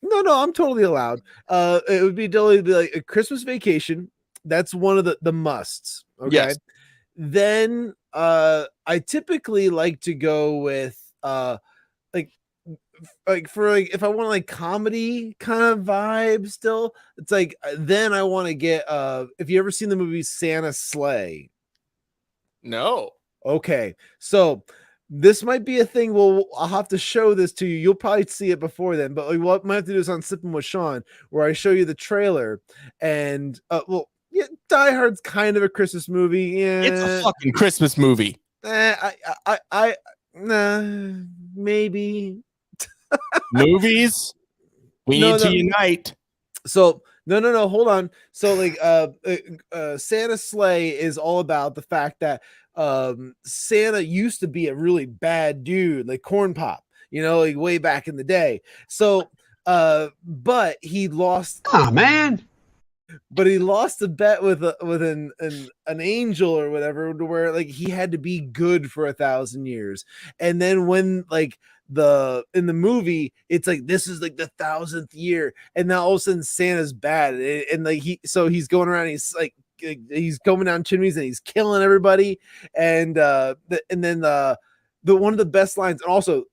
No, I'm totally allowed. It would be totally like a Christmas Vacation. That's one of the musts. Okay. Yes. Then I typically like to go with like for like if I want like comedy kind of vibe still, it's like then I want to get if you ever seen the movie Santa's Sleigh. No. Okay, so this might be a thing. Well, I'll have to show this to you. You'll probably see it before then, but what I might have to do is on Sippin with Shawn, where I show you the trailer. And Die Hard's kind of a Christmas movie. Yeah, it's a fucking Christmas movie. Maybe. Movies, we need to unite. So no, hold on. So like Santa's Sleigh is all about the fact that Santa used to be a really bad dude, like Corn Pop, like way back in the day. So but he lost but he lost a bet with an angel or whatever, to where like he had to be good for 1,000 years. And then when like in the movie, it's like this is like the 1,000th year, and now all of a sudden Santa's bad, and like he's going around, he's like he's going down chimneys and he's killing everybody, and then the one of the best lines, and also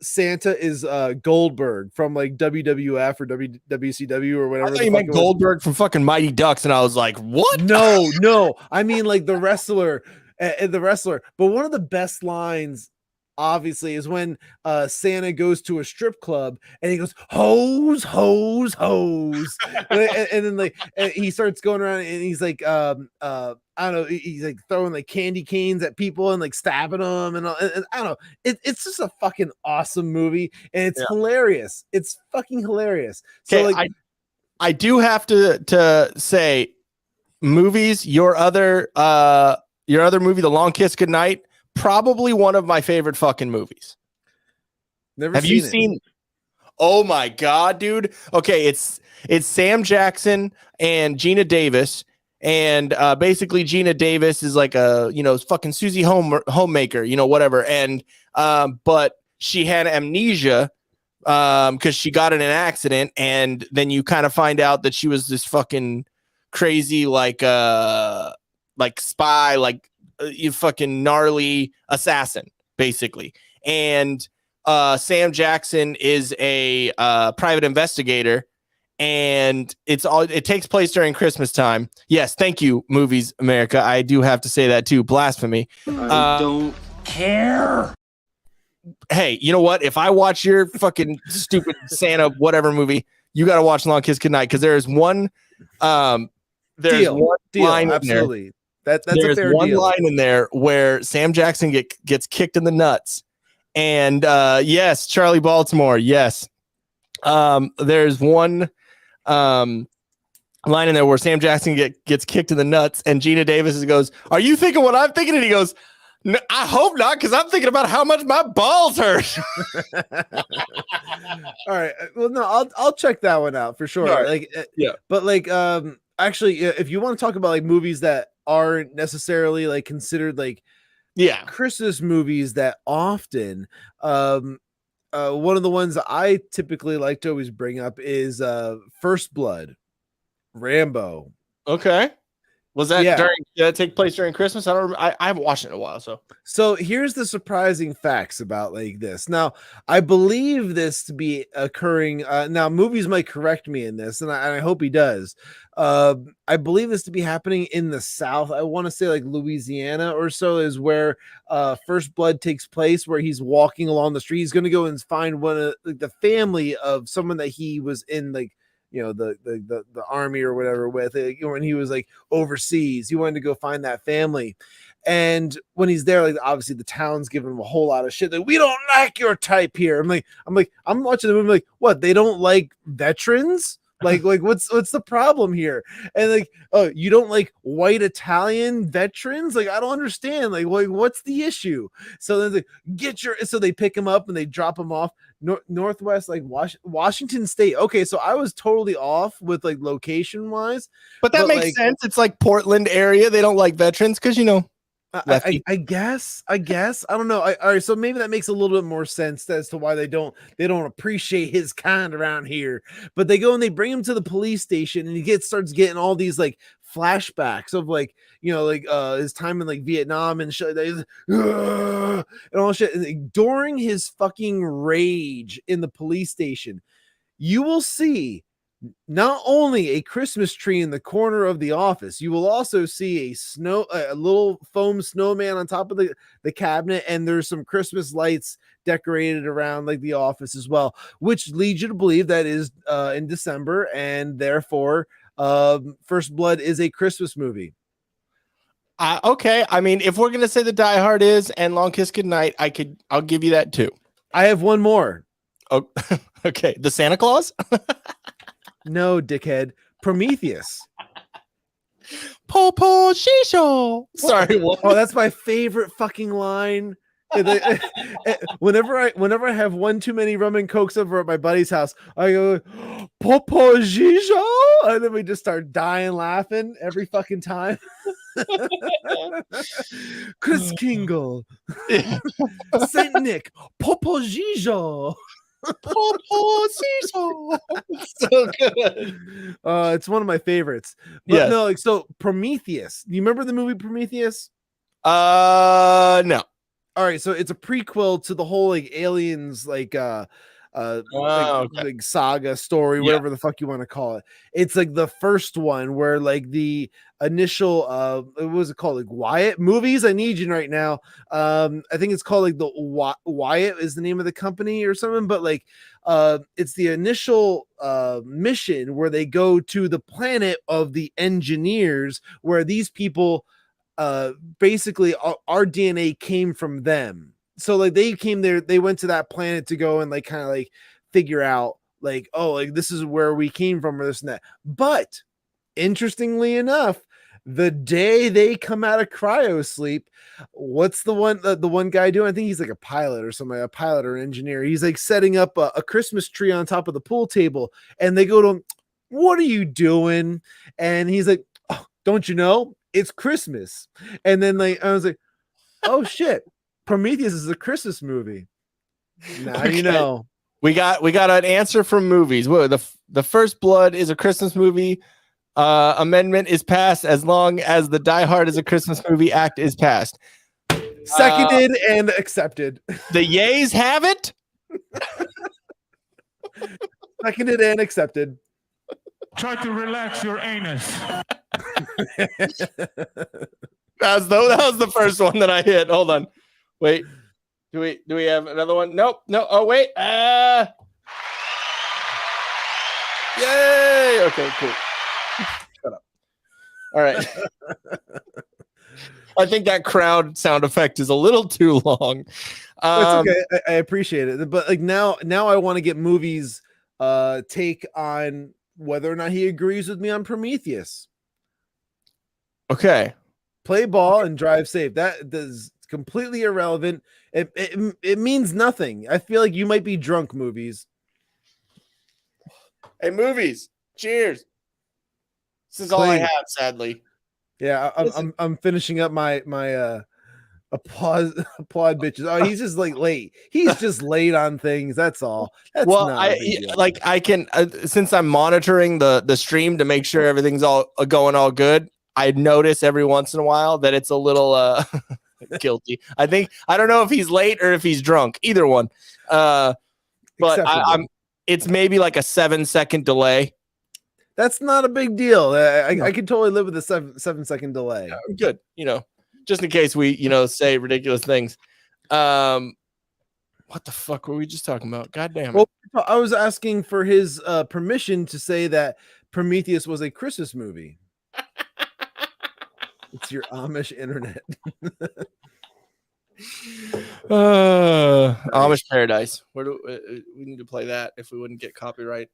Santa is Goldberg from like WWF or WCW or whatever. I thought you meant Goldberg from fucking Mighty Ducks, and I was like, what? No, I mean like the wrestler. But one of the best lines obviously, is when Santa goes to a strip club and he goes, hose, hose, hose. and then like and he starts going around and he's like, I don't know, he's like throwing like candy canes at people and like stabbing them and I don't know. It's just a fucking awesome movie and it's hilarious. It's fucking hilarious. So like, I do have to say, movies, your other movie, The Long Kiss Goodnight, probably one of my favorite fucking movies. Have you seen? Oh my god, dude. Okay, it's Sam Jackson and Gina Davis, and basically Gina Davis is like a fucking Susie homemaker, whatever, and but she had amnesia because she got in an accident, and then you kind of find out that she was this fucking crazy like spy, like you fucking gnarly assassin, basically. And Sam Jackson is a private investigator, and it takes place during Christmas time. Yes, thank you, Movies America. I do have to say that too. Blasphemy. I don't care. Hey, you know what? If I watch your fucking stupid Santa whatever movie, you got to watch Long Kiss Goodnight, because there's one one line absolutely. In there. There's a fair one deal. Line in there where Sam Jackson gets kicked in the nuts, and yes, Charlie Baltimore, yes. There's one line in there where Sam Jackson gets kicked in the nuts, and Gina Davis goes, "Are you thinking what I'm thinking?" And he goes, "No, I hope not, because I'm thinking about how much my balls hurt." All right, well, no, I'll check that one out for sure. Right. Like, yeah, but like, actually, if you want to talk about like movies that aren't necessarily like considered like Christmas movies that often, one of the ones that I typically like to always bring up is First Blood, Rambo. Okay. Was that did that take place during Christmas? I don't remember. I haven't watched it in a while. So here's the surprising facts about like this. Now, I believe this to be occurring. Now, Movies might correct me in this, and I hope he does. I believe this to be happening in the South. I want to say like Louisiana or so is where First Blood takes place, where he's walking along the street. He's going to go and find one of like, the family of someone that he was in like, the army or whatever with it, when he was like overseas. He wanted to go find that family, and when he's there, like obviously the town's giving him a whole lot of shit, like, we don't like your type here. I'm watching the movie like, what, they don't like veterans? Like what's the problem here? And like, oh, you don't like white Italian veterans? Like, I don't understand. Like what's the issue? So then so they pick him up and they drop him off Northwest, like Washington State. Okay, so I was totally off with like location wise, but that makes sense. It's like Portland area. They don't like veterans because I guess I don't know. All right, so maybe that makes a little bit more sense as to why they don't appreciate his kind around here. But they go and they bring him to the police station, and he starts getting all these like flashbacks of like his time in like Vietnam and shit, and all shit. And like, during his fucking rage in the police station, you will see not only a Christmas tree in the corner of the office, you will also see a little foam snowman on top of the cabinet, and there's some Christmas lights decorated around like the office as well, which leads you to believe that is in December, and therefore First Blood is a Christmas movie. Okay, I mean, if we're gonna say the Die Hard is and Long Kiss Goodnight, I'll give you that too. I have one more. Oh, okay, the Santa Claus. No, dickhead. Prometheus. Popo Shisho. Sorry. What? Oh, that's my favorite fucking line. Whenever I have one too many rum and cokes over at my buddy's house, I go, Popo Shisho, and then we just start dying laughing every fucking time. Chris Kingle. Saint Nick. Popo Shisho. So good. It's one of my favorites. But no, like, so Prometheus. You remember the movie Prometheus? No. All right, so it's a prequel to the whole like aliens like like saga story, whatever the fuck you want to call it. It's like the first one where like the initial what was it called, like Wyatt Movies. I need you right now. I think it's called like the Wyatt is the name of the company or something, but like it's the initial mission where they go to the planet of the engineers, where these people basically our DNA came from them. So like they came there, they went to that planet to go and like kind of like figure out like, oh, like this is where we came from or this and that. But interestingly enough, the day they come out of cryo sleep, what's the one guy doing? I think he's like a pilot or something, a pilot or an engineer. He's like setting up a Christmas tree on top of the pool table, and they go to him, "What are you doing?" And he's like, "Oh, don't you know? It's Christmas." And then like I was like, "Oh shit. Prometheus is a Christmas movie." Now you know. We got an answer from movies. Whoa, the First Blood is a Christmas movie. Amendment is passed as long as the Die Hard is a Christmas movie act is passed. Seconded and accepted. The yays have it. Seconded and accepted. Try to relax your anus. That was the first one that I hit. Hold on. Wait, do we have another one? Nope. No. Oh, wait. Yay. Okay, cool. Shut up. All right. I think that crowd sound effect is a little too long. It's okay. I appreciate it. But like now I want to get movies take on whether or not he agrees with me on Prometheus. Okay. Play ball and drive safe. That does completely irrelevant. It means nothing. I feel like you might be drunk, movies. Hey, movies. Cheers. This is all I have, sadly. Yeah, I'm finishing up my applaud bitches. Oh, he's just like late. He's just late on things. That's all. That's well, not I can since I'm monitoring the stream to make sure everything's all going all good. I notice every once in a while that it's a little guilty. I don't know if he's late or if he's drunk. Either one. But it's maybe like a 7-second delay. That's not a big deal. I can totally live with a 7-second delay. Good. Just in case we, say ridiculous things. What the fuck were we just talking about? God damn it. Well, I was asking for his permission to say that Prometheus was a Christmas movie. It's your Amish internet. Amish Paradise. Where do we need to play that if we wouldn't get copyright?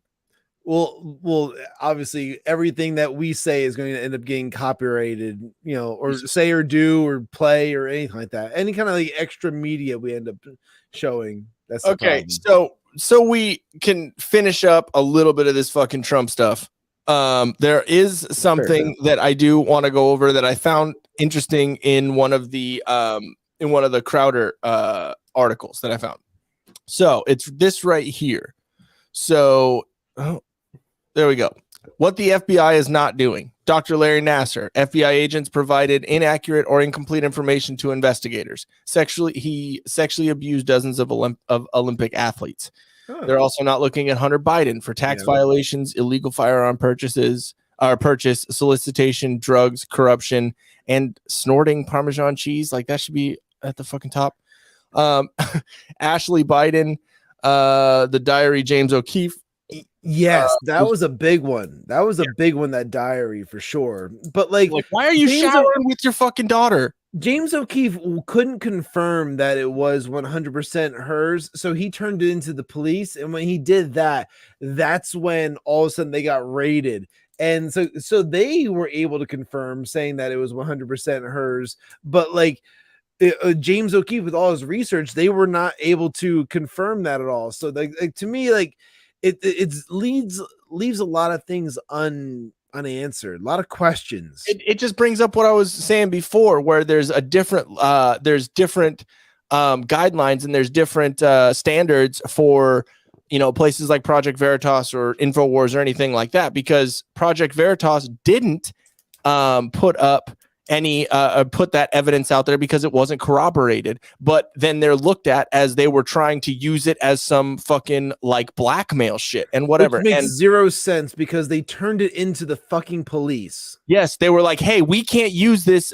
Well, obviously everything that we say is going to end up getting copyrighted, or say or do or play or anything like that. Any kind of like extra media we end up showing. That's okay. So we can finish up a little bit of this fucking Trump stuff. There is something that I do want to go over that I found interesting in one of the Crowder articles that I found. So it's this right here. So there we go. What the FBI is not doing. Dr. Larry Nassar, FBI agents provided inaccurate or incomplete information to investigators. He sexually abused dozens of Olympic athletes. Oh. They're also not looking at Hunter Biden for tax violations, illegal firearm purchase, solicitation, drugs, corruption, and snorting Parmesan cheese. Like that should be at the fucking top. Ashley Biden, the diary, James O'Keefe. Yes, that was a big one. That was a big one, that diary for sure. But like why are you showering with your fucking daughter? James O'Keefe couldn't confirm that it was 100% hers, so he turned it into the police. And when he did that, that's when all of a sudden they got raided. And so they were able to confirm, saying that it was 100% hers. But like James O'Keefe, with all his research, they were not able to confirm that at all. So like to me, like it leaves a lot of things unanswered, a lot of questions. It just brings up what I was saying before, where there's different guidelines and there's different standards for places like Project Veritas or InfoWars or anything like that, because Project Veritas didn't put up put that evidence out there because it wasn't corroborated. But then they're looked at as they were trying to use it as some fucking like blackmail shit and whatever. Which makes zero sense because they turned it into the fucking police. Yes, they were like, hey, we can't use this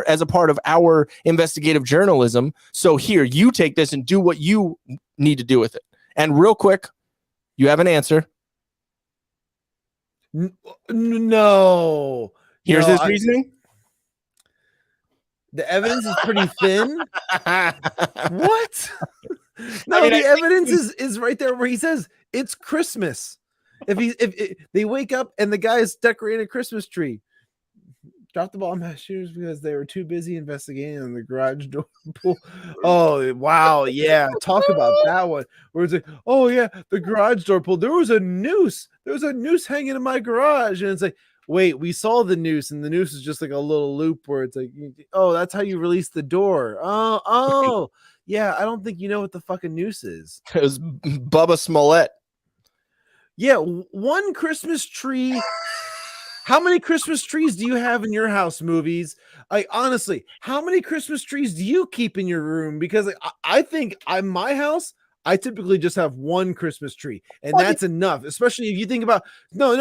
as a part of our investigative journalism. So here, you take this and do what you need to do with it. And real quick, you have an answer. No. Here's his reasoning. The evidence is pretty thin. What? No, the evidence is right there where he says it's Christmas. If they wake up and the guy's decorating a Christmas tree, drop the ball on mass shooters because they were too busy investigating on the garage door pool. Oh wow, yeah. Talk about that one. Where it's like, oh yeah, the garage door pull. There was a noose. There was a noose hanging in my garage, and it's like, wait, we saw the noose, and the noose is just like a little loop where it's like, oh, that's how you release the door. Oh, yeah. I don't think you know what the fucking noose is. It was Bubba Smollett. Yeah, one Christmas tree. How many Christmas trees do you have in your house, movies? Honestly, how many Christmas trees do you keep in your room? Because I think in my house, I typically just have one Christmas tree, and that's enough. Especially if you think about no.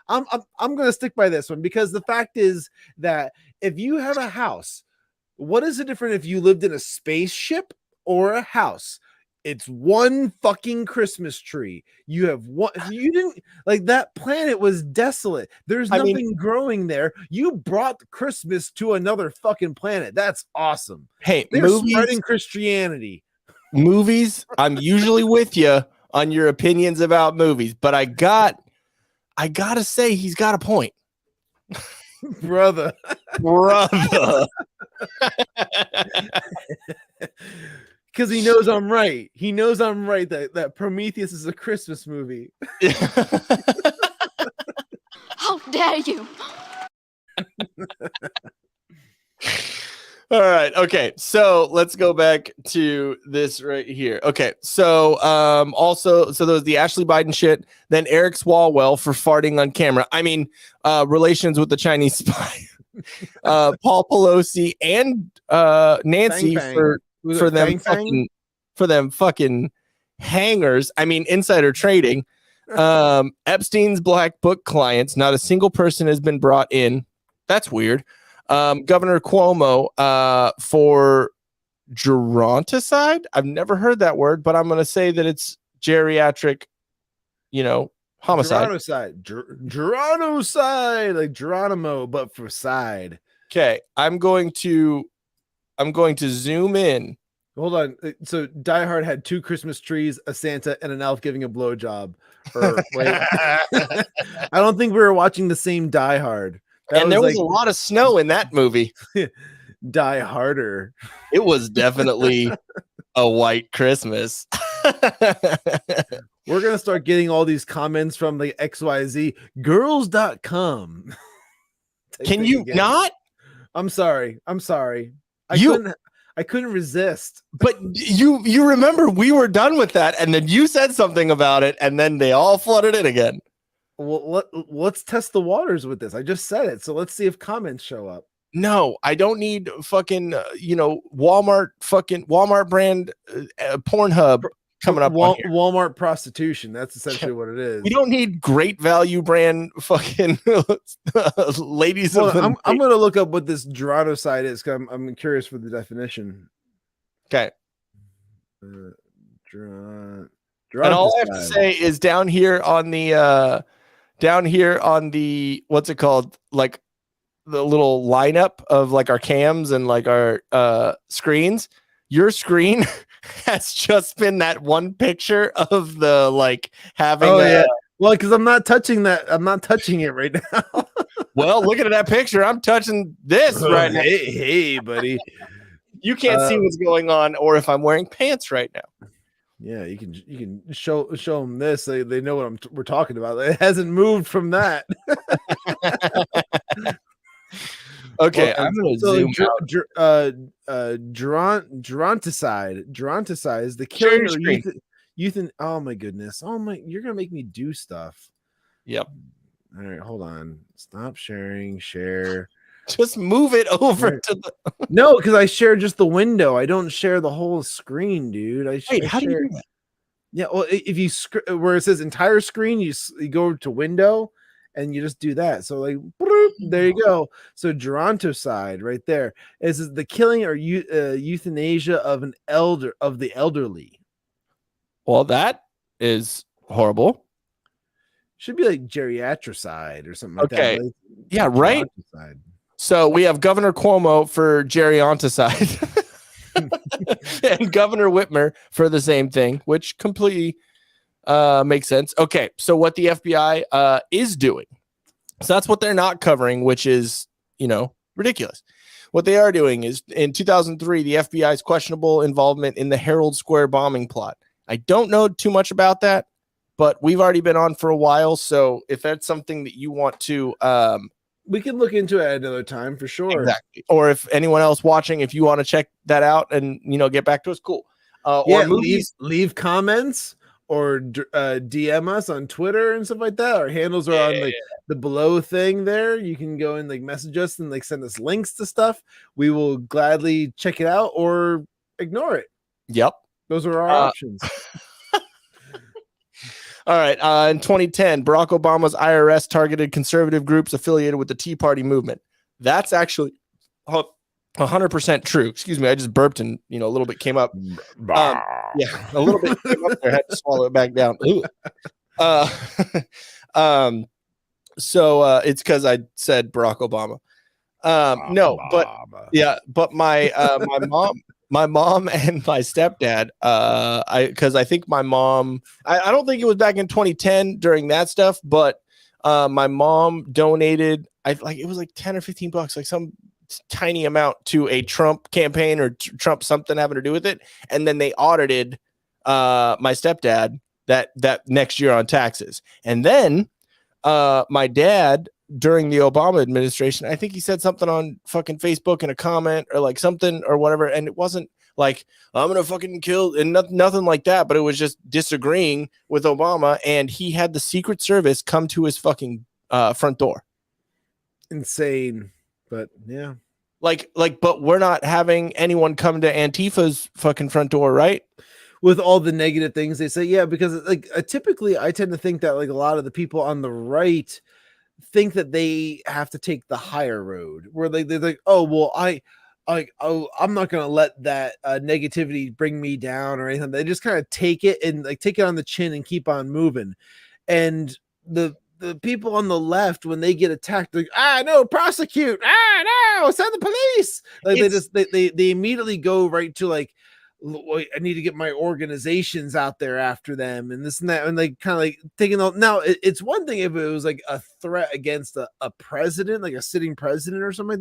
I'm going to stick by this one because the fact is that if you have a house, what is the difference if you lived in a spaceship or a house? It's one fucking Christmas tree. You have one. You didn't like that planet was desolate. There's nothing growing there. You brought Christmas to another fucking planet. That's awesome. Hey, they're spreading Christianity. Movies. I'm usually with you on your opinions about movies, but I gotta say he's got a point, brother. Because he knows I'm right. He knows I'm right that Prometheus is a Christmas movie. How dare you? All right. Okay. So let's go back to this right here. Okay. So also, so there was the Ashley Biden shit, then Eric Swalwell for farting on camera. I mean, relations with the Chinese spy, Paul Pelosi and Nancy Bang, bang. for them fucking hangers. I mean, insider trading. Epstein's black book clients. Not a single person has been brought in. That's weird. Governor Cuomo for geronticide. I've never heard that word, but I'm going to say that it's geriatric, homicide. Geronocide, like Geronimo, but for side. Okay, I'm going to zoom in. Hold on. So Die Hard had 2 Christmas trees, a Santa, and an elf giving a blowjob. Wait. I don't think we were watching the same Die Hard. There was a lot of snow in that movie. Die Harder. It was definitely a white Christmas. We're going to start getting all these comments from the XYZ girls.com. Can you not? I'm sorry. I couldn't resist. But you remember we were done with that, and then you said something about it, and then they all flooded in again. Well, let's test the waters with this. I just said it, so let's see if comments show up. No, I don't need fucking Walmart brand Pornhub coming up. Walmart prostitution. That's essentially what it is. You don't need great value brand fucking ladies. Well, I'm gonna look up what this geronticide is because I'm curious for the definition. Okay. And all I have to say is down here on the what's it called, like the little lineup of like our cams and like our screens, your screen has just been that one picture of the like having well, because I'm not touching it right now. Well, looking at that picture, I'm touching this right now. Hey buddy, you can't see what's going on or if I'm wearing pants right now. Yeah, you can show them this. They know what we're talking about. It hasn't moved from that. Okay, I'm gonna zoom out. Geronticide is the killer. Ethan. Oh my goodness. You're gonna make me do stuff. Yep. All right, hold on. Stop sharing. Share. Just move it over to the. No, because I share just the window. I don't share the whole screen, dude. Wait, how do you do that? Yeah, well, if you where it says entire screen, you go to window, and you just do that. So like, there you go. So gerontocide right there is the killing or euthanasia of the elderly. Well, that is horrible. Should be like geriatricide or something like that. Like, yeah, right. So we have Governor Cuomo for geriatricide. And Governor Whitmer for the same thing, which completely makes sense. Okay, so what the FBI is doing. So that's what they're not covering, which is, ridiculous. What they are doing is in 2003, the FBI's questionable involvement in the Herald Square bombing plot. I don't know too much about that, but we've already been on for a while. So if that's something that you want to we can look into it at another time for sure. Exactly. Or if anyone else watching, if you want to check that out and get back to us, cool. Or movies, leave comments or DM us on Twitter and stuff like that. Our handles are on the below thing there. You can go and message us and send us links to stuff. We will gladly check it out or ignore it. Yep. Those are our options. All right. In 2010, Barack Obama's IRS targeted conservative groups affiliated with the Tea Party movement. That's actually 100% true. Excuse me. I just burped and, a little bit came up. Yeah, a little bit came up there. I had to swallow it back down. So it's because I said Barack Obama. No, but yeah, but my mom and my stepdad, because I think my mom, I don't think it was back in 2010 during that stuff, but my mom donated, it was like $10 or $15, like some tiny amount to a Trump campaign or Trump something having to do with it. And then they audited my stepdad that next year on taxes. And then my dad, during the Obama administration, I think he said something on fucking Facebook in a comment or something or whatever. And it wasn't like, I'm going to fucking kill and nothing like that. But it was just disagreeing with Obama. And he had the Secret Service come to his fucking front door. Insane. But yeah. But we're not having anyone come to Antifa's fucking front door, right? With all the negative things they say. Yeah. Because typically I tend to think that a lot of the people on the right think that they have to take the higher road where they're like, oh, well, I'm not going to let that negativity bring me down or anything. They just kind of take it and take it on the chin and keep on moving. And the people on the left, when they get attacked, like, no, prosecute, no, send the police. They immediately go right to I need to get my organizations out there after them and this and that. And kind of taking out. Now it's one thing if it was a threat against a president, a sitting president or something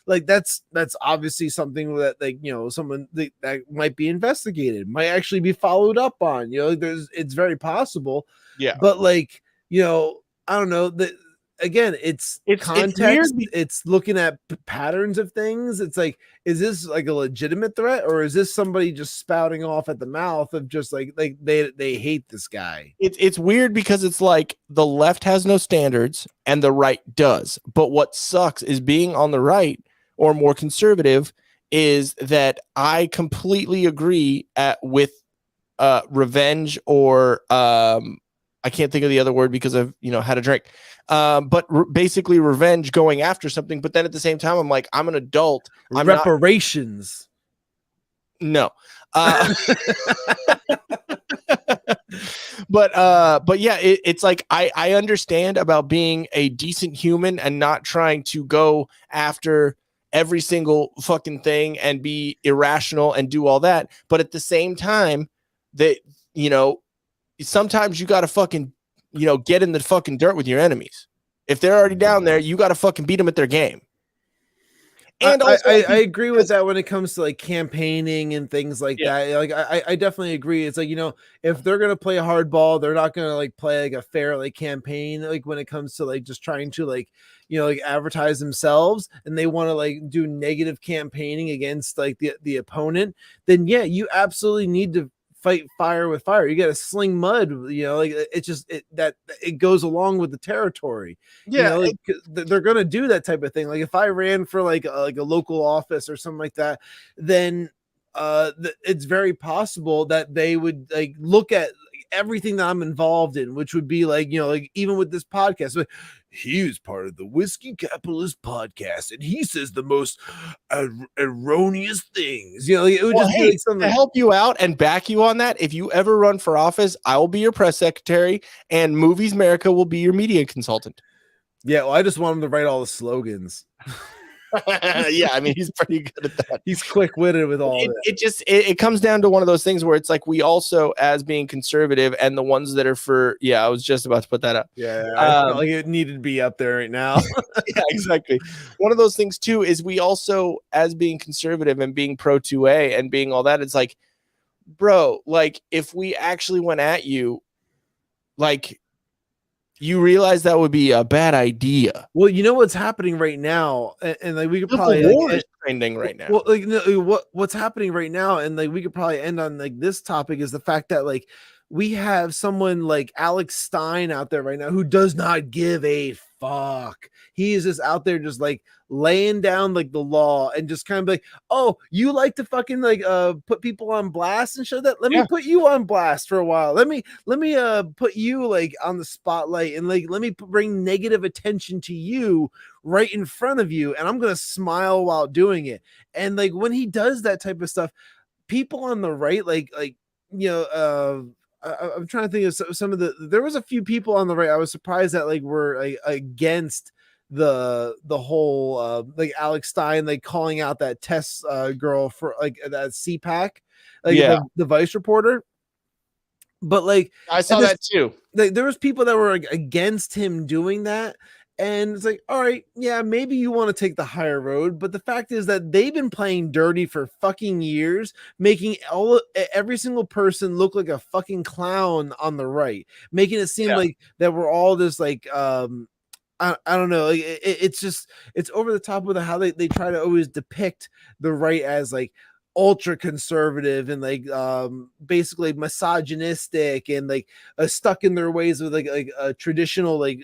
like that. That's obviously something that someone that might be investigated, might actually be followed up on, it's very possible. Yeah. But I don't know that. Again, it's context. It's looking at patterns of things. It's is this a legitimate threat, or is this somebody just spouting off at the mouth of just they hate this guy? It's weird because it's the left has no standards and the right does. But what sucks is being on the right or more conservative is that I completely agree with revenge or I can't think of the other word because I've had a drink. But basically revenge, going after something. But then at the same time, I'm I'm an adult. I'm reparations. No. But yeah, it's I understand about being a decent human and not trying to go after every single fucking thing and be irrational and do all that. But at the same time, that sometimes you got to fucking get in the fucking dirt with your enemies. If they're already down there, you got to fucking beat them at their game. And also, I agree with that when it comes to campaigning and things like that. I definitely agree. It's if they're gonna play a hard ball, they're not gonna play a fair campaign. When it comes to just trying to advertise themselves, and they want to do negative campaigning against the opponent, then yeah, you absolutely need to fight fire with fire. You got to sling mud, like it goes along with the territory. Like, they're going to do that type of thing. Like if I ran for like a local office or something like that, then it's very possible that they would like look at everything that I'm involved in, which would be like, like even with this podcast, like, he is part of the Whiskey Capitalist podcast and he says the most erroneous things. Like, it would just be like something to help you out and back you on that. If you ever run for office, I will be your press secretary and Movies America will be your media consultant. Yeah, well, I just want him to write all the slogans. Yeah, I mean, he's pretty good at that. He's quick-witted with all that. It comes down to one of those things where it's like we also, as being conservative and the ones that are for, I was just about to put that up. Yeah, I felt like it needed to be up there right now. Yeah, exactly. One of those things too is we also, as being conservative and being pro 2A and being all that, it's like, bro, like if we actually went at you, like, you realize that would be a bad idea. Well, you know what's happening right now, and like we could probably is trending right now. Well, like what's happening right now, and like we could probably end on like this topic is the fact that like we have someone like Alex Stein out there right now who does not give a fuck. He is just out there just like laying down like the law and just kind of like, oh, you like to fucking like put people on blast and show that. Let me put you on blast for a while. Let me put you like on the spotlight and like let me bring negative attention to you right in front of you, and I'm gonna smile while doing it. And like when he does that type of stuff, people on the right, I'm trying to think of some of there was a few people on the right I was surprised that like were against the whole like Alex Stein like calling out that Tess girl for like that CPAC, like the Vice reporter. But like I saw that too. Like there was people that were like, against him doing that. And it's like, all right, yeah, maybe you want to take the higher road, but the fact is that they've been playing dirty for fucking years, making every single person look like a fucking clown on the right, making it seem like that we're all this like I don't know, like it's over the top with how they try to always depict the right as like ultra conservative and like basically misogynistic and like stuck in their ways with like a traditional I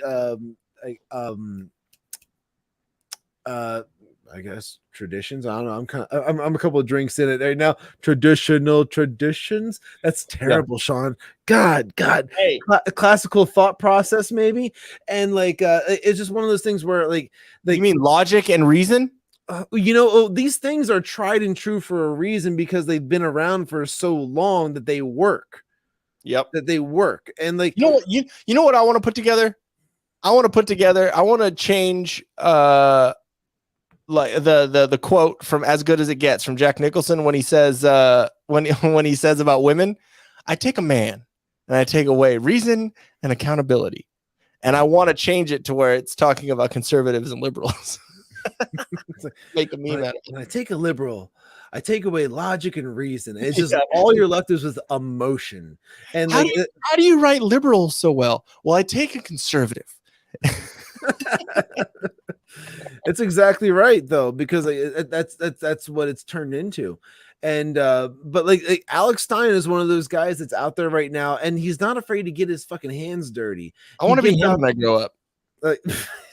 guess traditions. I don't know. I'm a couple of drinks in it right now. Traditional traditions. That's terrible, Shawn. God. Hey. Classical thought process, maybe. And like, it's just one of those things where like you mean logic and reason? These things are tried and true for a reason because they've been around for so long that they work. Yep. That they work. And like, you know what I want to put together? I want to change like the quote from As Good as It Gets from Jack Nicholson when he says when he says about women, I take a man and I take away reason and accountability. And I want to change it to where it's talking about conservatives and liberals. Make a meme out of it. When I take a liberal, I take away logic and reason. It's just all you're left is with emotion. And how do you write liberal so well? Well, I take a conservative. It's exactly right though, because that's what it's turned into. And but like Alex Stein is one of those guys that's out there right now, and he's not afraid to get his fucking hands dirty. I want to be him when I grow up. Like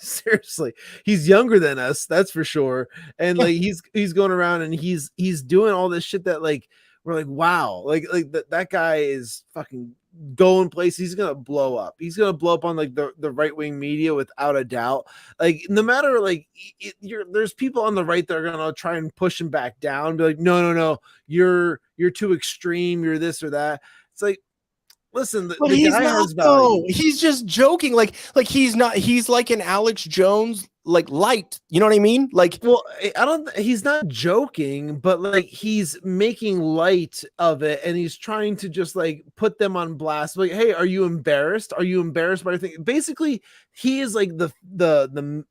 seriously, he's younger than us, that's for sure. And like he's going around and he's doing all this shit that like we're like, wow, like that guy is fucking going places. He's gonna blow up. He's gonna blow up on like the right-wing media without a doubt. Like no matter like there's people on the right that are gonna try and push him back down, be like, no, you're too extreme, you're this or that. It's like, listen, the guy has value. He's just joking. Like he's not. He's like an Alex Jones, like light. You know what I mean? Like, well, he's not joking, but like he's making light of it, and he's trying to just like put them on blast. Like, hey, are you embarrassed? Are you embarrassed by anything? Basically, he is like the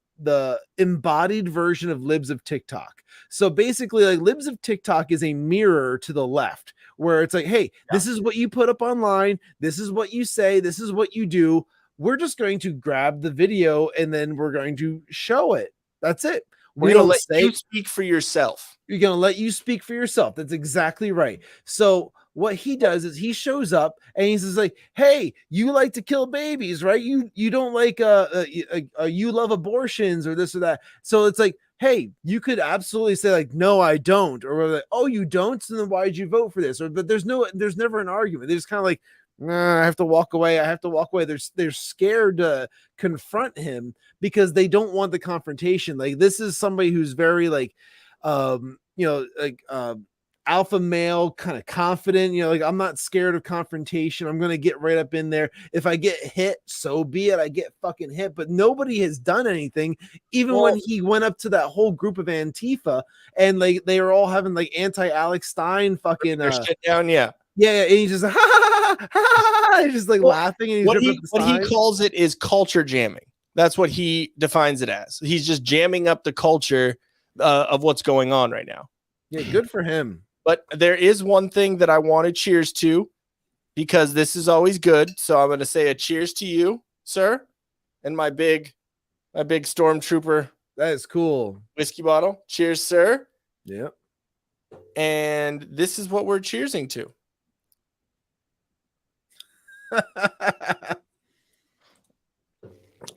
embodied version of Libs of TikTok. So basically, like Libs of TikTok is a mirror to the left, where it's like, hey, this is what you put up online. This is what you say. This is what you do. We're just going to grab the video and then we're going to show it. That's it. We're going to let you speak for yourself. You're going to let you speak for yourself. That's exactly right. So what he does is he shows up and he's just like, hey, you like to kill babies, right? You don't like you love abortions or this or that. So it's like, hey, you could absolutely say like, no, I don't, or like, oh, you don't, so then why did you vote for this? Or but there's never an argument. They're just kind of like, nah, I have to walk away. They're scared to confront him because they don't want the confrontation. Like, this is somebody who's very like alpha male, kind of confident, like, I'm not scared of confrontation. I'm gonna get right up in there. If I get hit, so be it. I get fucking hit. But nobody has done anything, even when he went up to that whole group of Antifa and like they were all having like anti-Alex Stein fucking shit down. Yeah, and he's just like, he's just like laughing, and what he calls it is culture jamming. That's what he defines it as. He's just jamming up the culture of what's going on right now. Yeah, good for him. But there is one thing that I want to cheers to, because this is always good. So I'm going to say a cheers to you, sir, and my big stormtrooper. That is cool. Whiskey bottle. Cheers, sir. Yeah. And this is what we're cheersing to.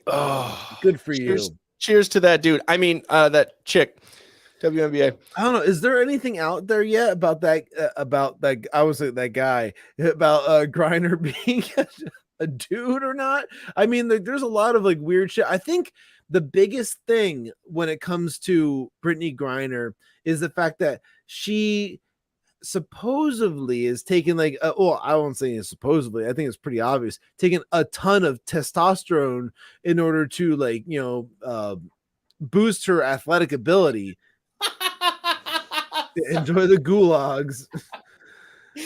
Oh, good for you. Cheers to that dude. I mean, that chick. WNBA. I don't know. Is there anything out there yet about that? I was like that guy about Griner being a dude or not? I mean, there's a lot of like weird shit. I think the biggest thing when it comes to Brittany Griner is the fact that she supposedly is taking like, I won't say it's supposedly. I think it's pretty obvious. Taking a ton of testosterone in order to like boost her athletic ability. Enjoy the gulags.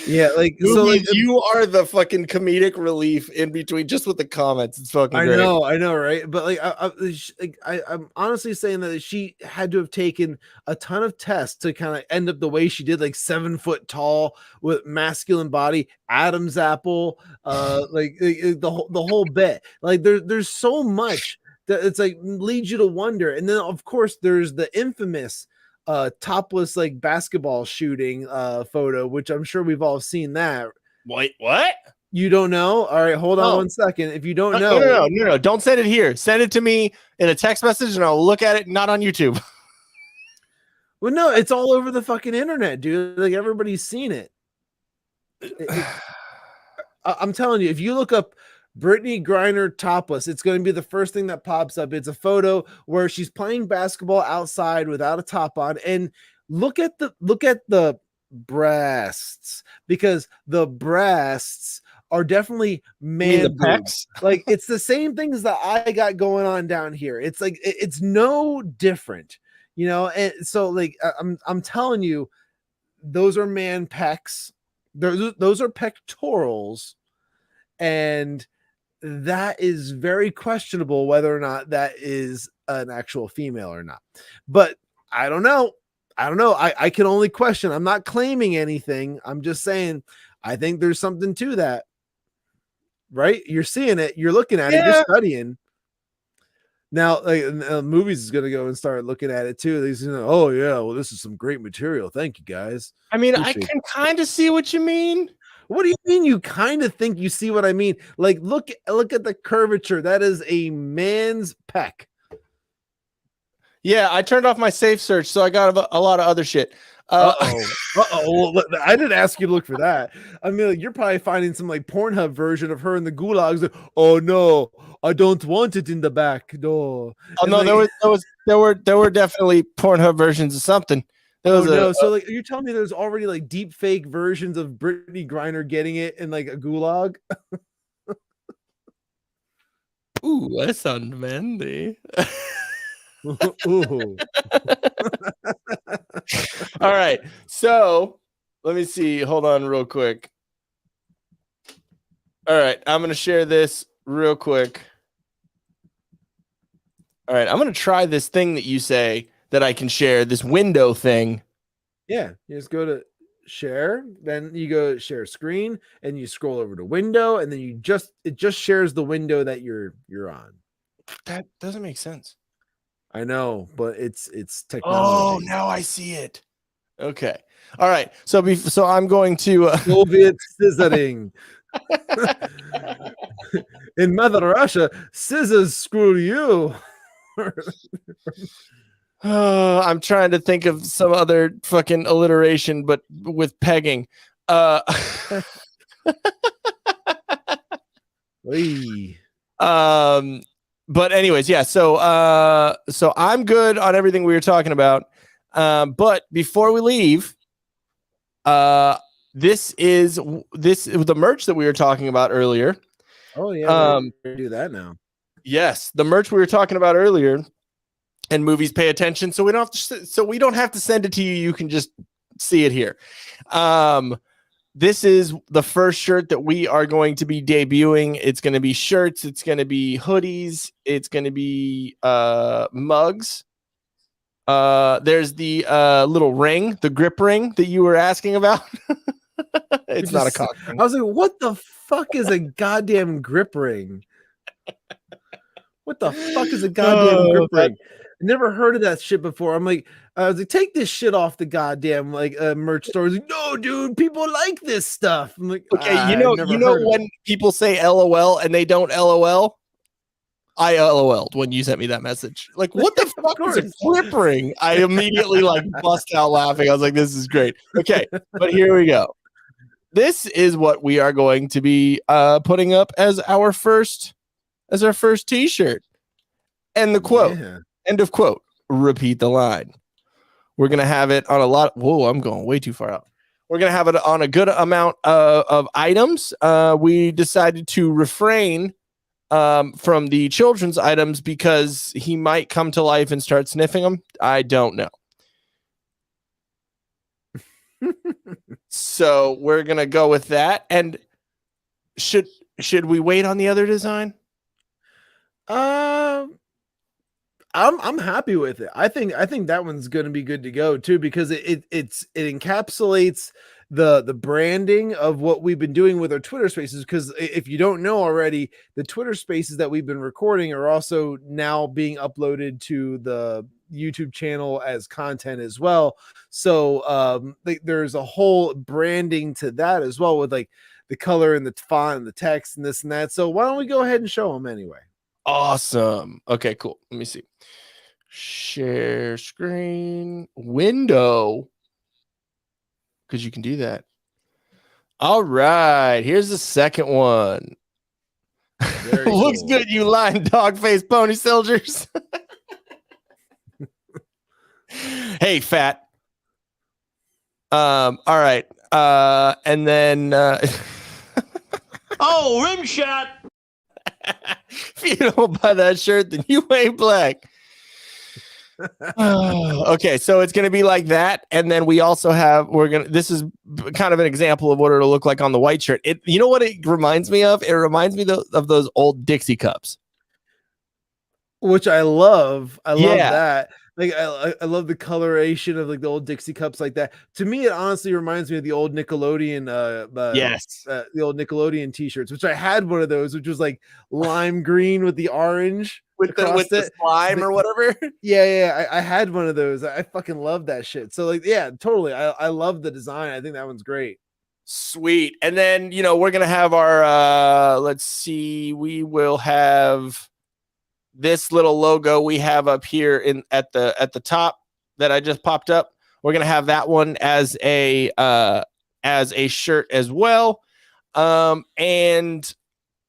Yeah, like so like, you are the fucking comedic relief in between just with the comments. It's fucking great. I know, right? But like I'm honestly saying that she had to have taken a ton of tests to kind of end up the way she did, like 7 foot tall with masculine body, Adam's apple, like the whole bit. Like there's so much that it's like leads you to wonder. And then of course there's the infamous topless like basketball shooting photo, which I'm sure we've all seen that. Wait, what? You don't know? All right, hold on 1 second. If you don't know, no, don't send it here. Send it to me in a text message and I'll look at it, not on YouTube. Well, no, it's all over the fucking internet, dude. Like everybody's seen it. I'm telling you, if you look up Brittany Griner topless, it's going to be the first thing that pops up. It's a photo where she's playing basketball outside without a top on, and look at the breasts, because the breasts are definitely man boobs. Like it's the same things that I got going on down here. It's like it's no different, and so like I'm telling you, those are man pecs. Those are pectorals, and that is very questionable whether or not that is an actual female or not. But I don't know. I can only question. I'm not claiming anything. I'm just saying I think there's something to that. Right? You're seeing it. You're looking at it. You're studying. Now, like movies is going to go and start looking at it too. These, oh yeah, well, this is some great material. Thank you, guys. I mean, I can kind of see what you mean. What do you mean you kind of think you see what I mean? Like, look at the curvature. That is a man's pec. Yeah, I turned off my safe search, so I got a lot of other shit. Well, I didn't ask you to look for that. I mean, like, you're probably finding some like Pornhub version of her in the gulags. Like, oh no, I don't want it in the back. No. Oh no, like, there were definitely Pornhub versions of something. So like, are you telling me there's already like deep fake versions of Brittany Griner getting it in like a gulag? Ooh, that sounds manly. Ooh. All right, so let me see. Hold on real quick. All right, I'm going to share this real quick. All right, I'm going to try this thing that you say that I can share, this window thing. Yeah, you just go to share, then you go share screen, and you scroll over to window, and then it just shares the window that you're on. That doesn't make sense. I know, but it's technology. Oh, now I see it. Okay. All right. So I'm going to Soviet scissoring. In Mother Russia, scissors screw you. I'm trying to think of some other fucking alliteration, but with pegging. But anyways, yeah. So I'm good on everything we were talking about. But before we leave, this is the merch that we were talking about earlier. Oh yeah, we do that now. Yes, the merch we were talking about earlier, and movies pay attention, so we don't have to send it to you. You can just see it here. This is the first shirt that we are going to be debuting. It's going to be shirts. It's going to be hoodies. It's going to be mugs. There's the little ring, the grip ring that you were asking about. It's not a cock ring. I was like, what the fuck is a goddamn grip ring? What the fuck is a goddamn grip ring? I never heard of that shit before. I was like, take this shit off the goddamn merch store. Like, no, dude, people like this stuff. I'm like, okay, you know when people say LOL and they don't LOL. I LOL'd when you sent me that message. Like, what the fuck is a grip ring? I immediately bust out laughing. I was like, this is great. Okay, but here we go. This is what we are going to be putting up as our first t-shirt. And the quote, end of quote, repeat the line. We're going to have it on a lot. Whoa, I'm going way too far out. We're going to have it on a good amount of items. We decided to refrain from the children's items because he might come to life and start sniffing them. I don't know. So we're going to go with that. And should we wait on the other design? I'm happy with it. I think that one's going to be good to go too, because it encapsulates the branding of what we've been doing with our Twitter spaces. Because if you don't know already, the Twitter spaces that we've been recording are also now being uploaded to the YouTube channel as content as well. So there's a whole branding to that as well, with the color and the font and the text and this and that. So why don't we go ahead and show them anyway? Awesome. Okay, cool. Let me see. Share screen window, because you can do that. All right, here's the second one. Looks good, you lying dog face pony soldiers. Hey, fat. All right. And then oh, rim shot. If you don't buy that shirt, then you ain't black. Okay, so it's going to be like that, and then we also have this is kind of an example of what it'll look like on the white shirt. You know what it reminds me of? It reminds me of those old Dixie cups, which I love. I love that. I love the coloration of the old Dixie cups like that. To me, it honestly reminds me of the old Nickelodeon. The old Nickelodeon T-shirts, which I had one of those, which was lime green with the orange with the slime or whatever. Yeah. I had one of those. I fucking love that shit. So totally. I love the design. I think that one's great. Sweet. And then we're gonna have our let's see. We will have this little logo we have up here at the top that I just popped up. We're gonna have that one as a shirt as well. And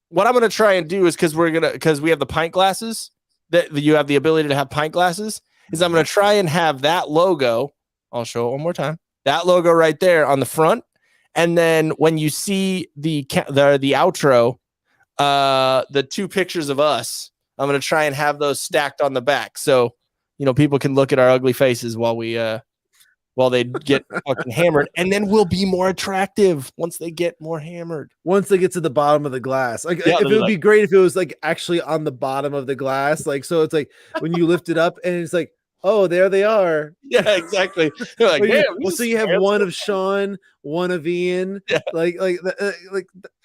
what I'm gonna try and do is because we have the pint glasses that you have the ability to have pint glasses. Is I'm gonna try and have that logo. I'll show it one more time. That logo right there on the front, and then when you see the outro, the two pictures of us. I'm going to try and have those stacked on the back. So, people can look at our ugly faces while they get fucking hammered. And then we'll be more attractive once they get more hammered. Once they get to the bottom of the glass. If it would be great if it was actually on the bottom of the glass. So it's when you lift it up and it's oh, there they are. Yeah, exactly. They're damn. So you have one of Shawn, one of Ian. Yeah.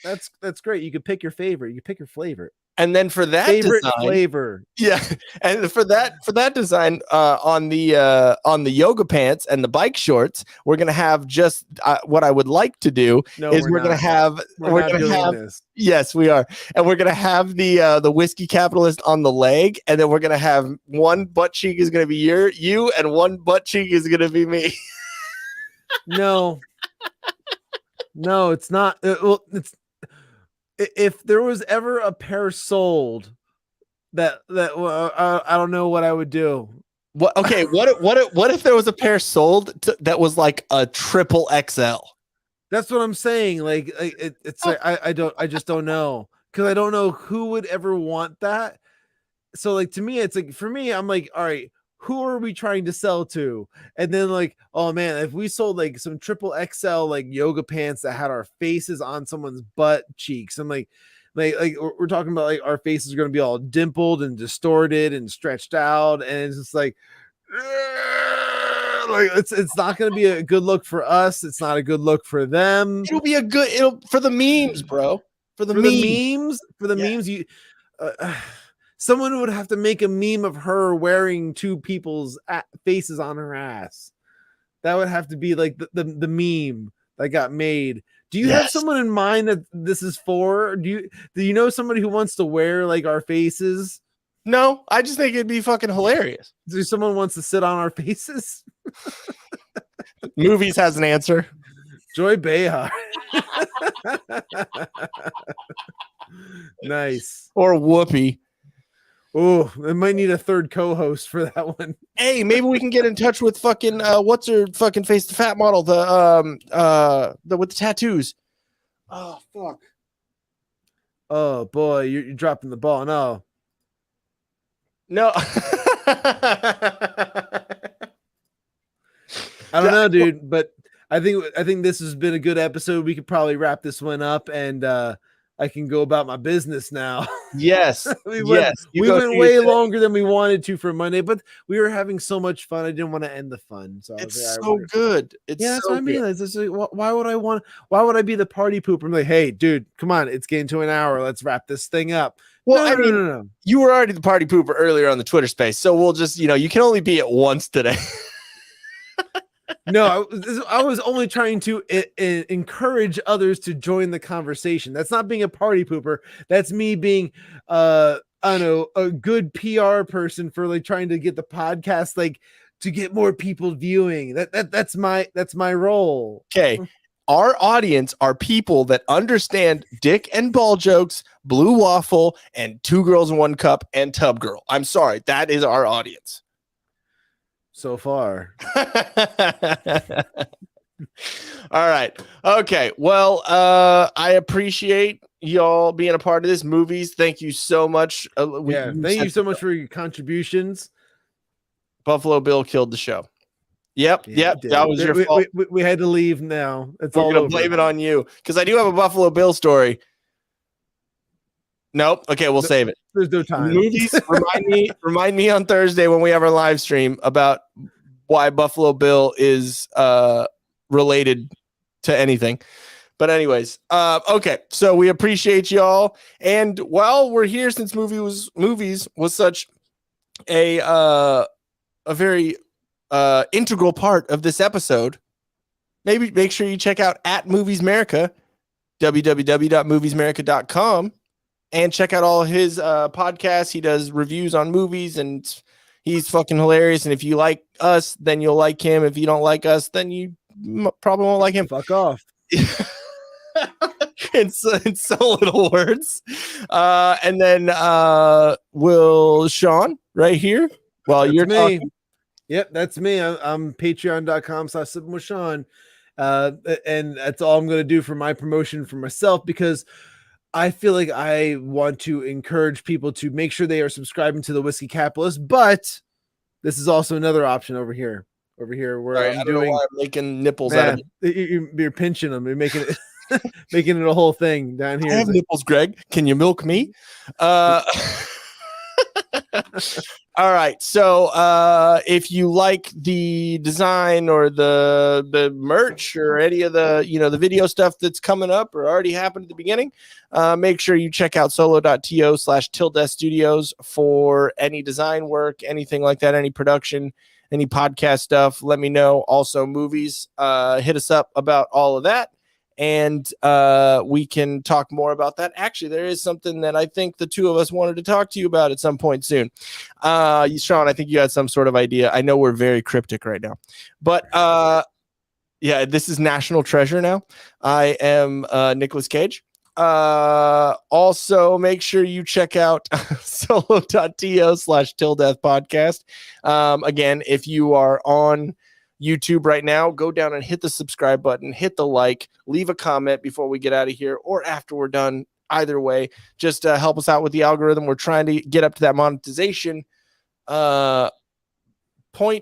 That's great. You can pick your favorite. You pick your flavor. And then for that favorite design, flavor. Yeah. And for that design, on the yoga pants and the bike shorts, we're gonna have just what I would like to do we're gonna have this. Yes, we are. And we're gonna have the whiskey capitalist on the leg, and then we're gonna have one butt cheek is gonna be you, and one butt cheek is gonna be me. No, it's not. It's if there was ever a pair sold that I don't know what I would do. What? Okay. What if there was a pair sold that was like a triple XL? That's what I'm saying. Like it's like I just don't know, because I don't know who would ever want that. So like to me, it's like, for me, I'm like, all right, who are we trying to sell to? And then like, oh man, if we sold like some triple XL like yoga pants that had our faces on someone's butt cheeks, and like we're talking about like our faces are going to be all dimpled and distorted and stretched out, and it's just like it's not going to be a good look for us. It's not a good look for them. It'll for the memes, bro. For the memes. You someone would have to make a meme of her wearing two people's faces on her ass. That would have to be like the meme that got made. Do you have someone in mind that this is for? Do you know somebody who wants to wear like our faces? No, I just think it'd be fucking hilarious. Do someone wants to sit on our faces? Movies has an answer. Joy Behar. Nice. Or Whoopi. Oh, I might need a third co-host for that one. Hey, maybe we can get in touch with fucking what's her fucking face, the fat model, the with the tattoos. Oh fuck. Oh boy, you're dropping the ball. No. I don't know, dude, but I think this has been a good episode. We could probably wrap this one up, and I can go about my business now. Yes. we went way longer than we wanted to for Monday, but we were having so much fun. I didn't want to end the fun. So it's so good. That's what I mean. It's just like, why would I be the party pooper? I'm like, hey, dude, come on, it's getting to an hour. Let's wrap this thing up. Well, no. You were already the party pooper earlier on the Twitter space, so we'll just, you can only be at once today. No, I was only trying to encourage others to join the conversation. That's not being a party pooper. That's me being, I don't know, a good PR person for like trying to get the podcast, like to get more people viewing. That's my role. Okay. Our audience are people that understand dick and ball jokes, blue waffle, and 2 girls in 1 cup and tub girl. I'm sorry. That is our audience. So far. All right. Okay. Well, I appreciate y'all being a part of this. Movies, thank you so much. Thank you so much for your contributions. Buffalo Bill killed the show. Yep. That was your fault. We had to leave now. It's We're all gonna over. blame it on you, because I do have a Buffalo Bill story. Nope. Okay, we'll save it. There's no time. Movies, remind me on Thursday when we have our live stream about why Buffalo Bill is related to anything. But anyways, okay. So we appreciate y'all. And while we're here, since movies was such a very integral part of this episode, maybe make sure you check out @Moviesmerica, www.moviesmerica.com. And check out all his podcasts. He does reviews on movies, and he's fucking hilarious. And if you like us, then you'll like him. If you don't like us, then you probably won't like him. Fuck off. in so little words. And then will Shawn right here while That's you're me. talking. Yep, that's me. I'm patreon.com/Sippin with Shawn. And that's all I'm going to do for my promotion for myself, because I feel like I want to encourage people to make sure they are subscribing to the Whiskey Capitalist, but this is also another option over here where I don't know why I'm making nipples out of it. You're pinching them. You're making it making it a whole thing down here. I have nipples, Greg. Can you milk me? All right. So if you like the design or the merch or any of the, the video stuff that's coming up or already happened at the beginning, make sure you check out solo.to/tildeathstudios for any design work, anything like that, any production, any podcast stuff. Let me know. Also movies, hit us up about all of that. And we can talk more about that. Actually, there is something that I think the two of us wanted to talk to you about at some point soon. Shawn, I think you had some sort of idea. I know we're very cryptic right now. But yeah, this is National Treasure now. I am Nicolas Cage. Also, make sure you check out solo.to/Til Death Podcast. Again, if you are on YouTube right now, go down and hit the subscribe button, hit the like, leave a comment before we get out of here or after we're done. Either way, just help us out with the algorithm. We're trying to get up to that monetization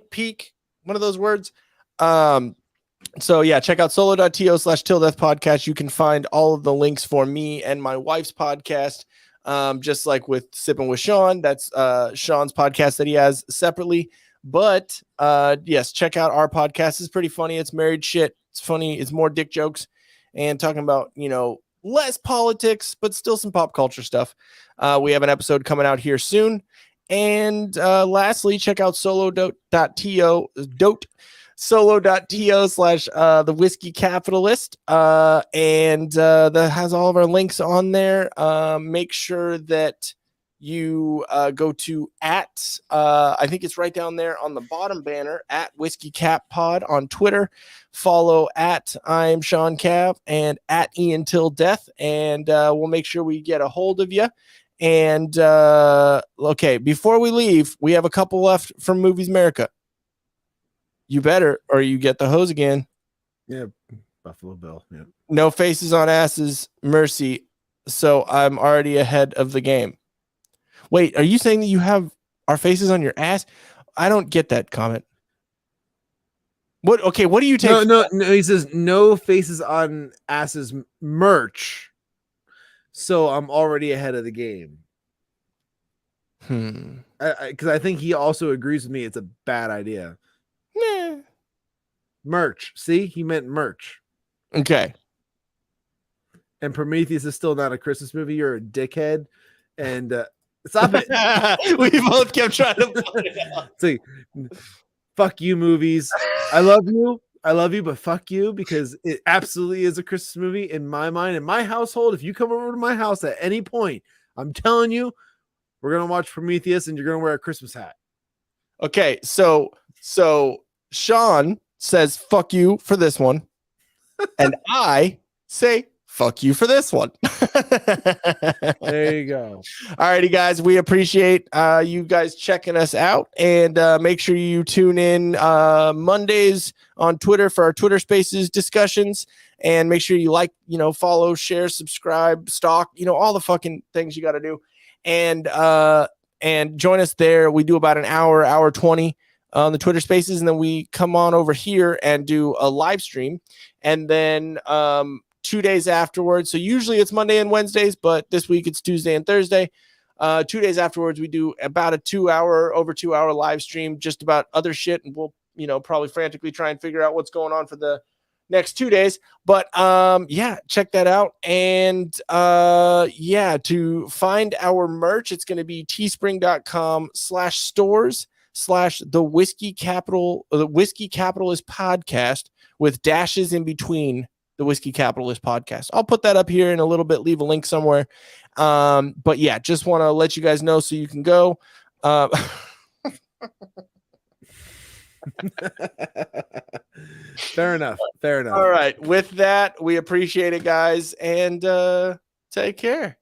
peak, one of those words. So yeah, check out solo.to/Til Death Podcast. You can find all of the links for me and my wife's podcast. Just like with Sippin with Shawn, that's Shawn's podcast that he has separately. But yes, check out our podcast. It's pretty funny. It's married shit. It's funny. It's more dick jokes and talking about, less politics, but still some pop culture stuff. We have an episode coming out here soon. And lastly, check out solo.to/the whiskey capitalist. And that has all of our links on there. Make sure that you go to I think it's right down there on the bottom banner at Whiskey Cap Pod on Twitter. Follow at I'm Shawn Cav and at Ian Til Death, and we'll make sure we get a hold of you. And okay, before we leave, we have a couple left from Movies America. You better, or you get the hose again. Yeah, Buffalo Bill. Yeah. No faces on asses, mercy. So I'm already ahead of the game. Wait, are you saying that you have our faces on your ass? I don't get that comment. What? Okay, what do you take? No. He says no faces on asses merch. So I'm already ahead of the game. Because I think he also agrees with me. It's a bad idea. Nah. Merch. See, he meant merch. Okay. And Prometheus is still not a Christmas movie. You're a dickhead. And stop it. We both kept trying to point it out. See, fuck you, movies. I love you, but fuck you, because it absolutely is a Christmas movie in my mind. In my household, if you come over to my house at any point, I'm telling you, we're gonna watch Prometheus, and you're gonna wear a Christmas hat. Okay, so Shawn says fuck you for this one, and I say fuck you for this one. There you go. All righty, guys. We appreciate you guys checking us out, and make sure you tune in Mondays on Twitter for our Twitter Spaces discussions, and make sure you like, follow, share, subscribe, stalk, all the fucking things you got to do, and join us there. We do about an hour 20 on the Twitter Spaces, and then we come on over here and do a live stream, and then 2 days afterwards. So usually it's Monday and Wednesdays, but this week it's Tuesday and Thursday. 2 days afterwards, we do about a 2 hour live stream just about other shit. And we'll, probably frantically try and figure out what's going on for the next 2 days. But yeah, check that out. And yeah, to find our merch, it's going to be teespring.com/stores/the Whiskey Capitalist podcast with dashes in between the Whiskey Capitalist podcast. I'll put that up here in a little bit, leave a link somewhere. But yeah, just want to let you guys know so you can go. Fair enough. All right. With that, we appreciate it, guys, and take care.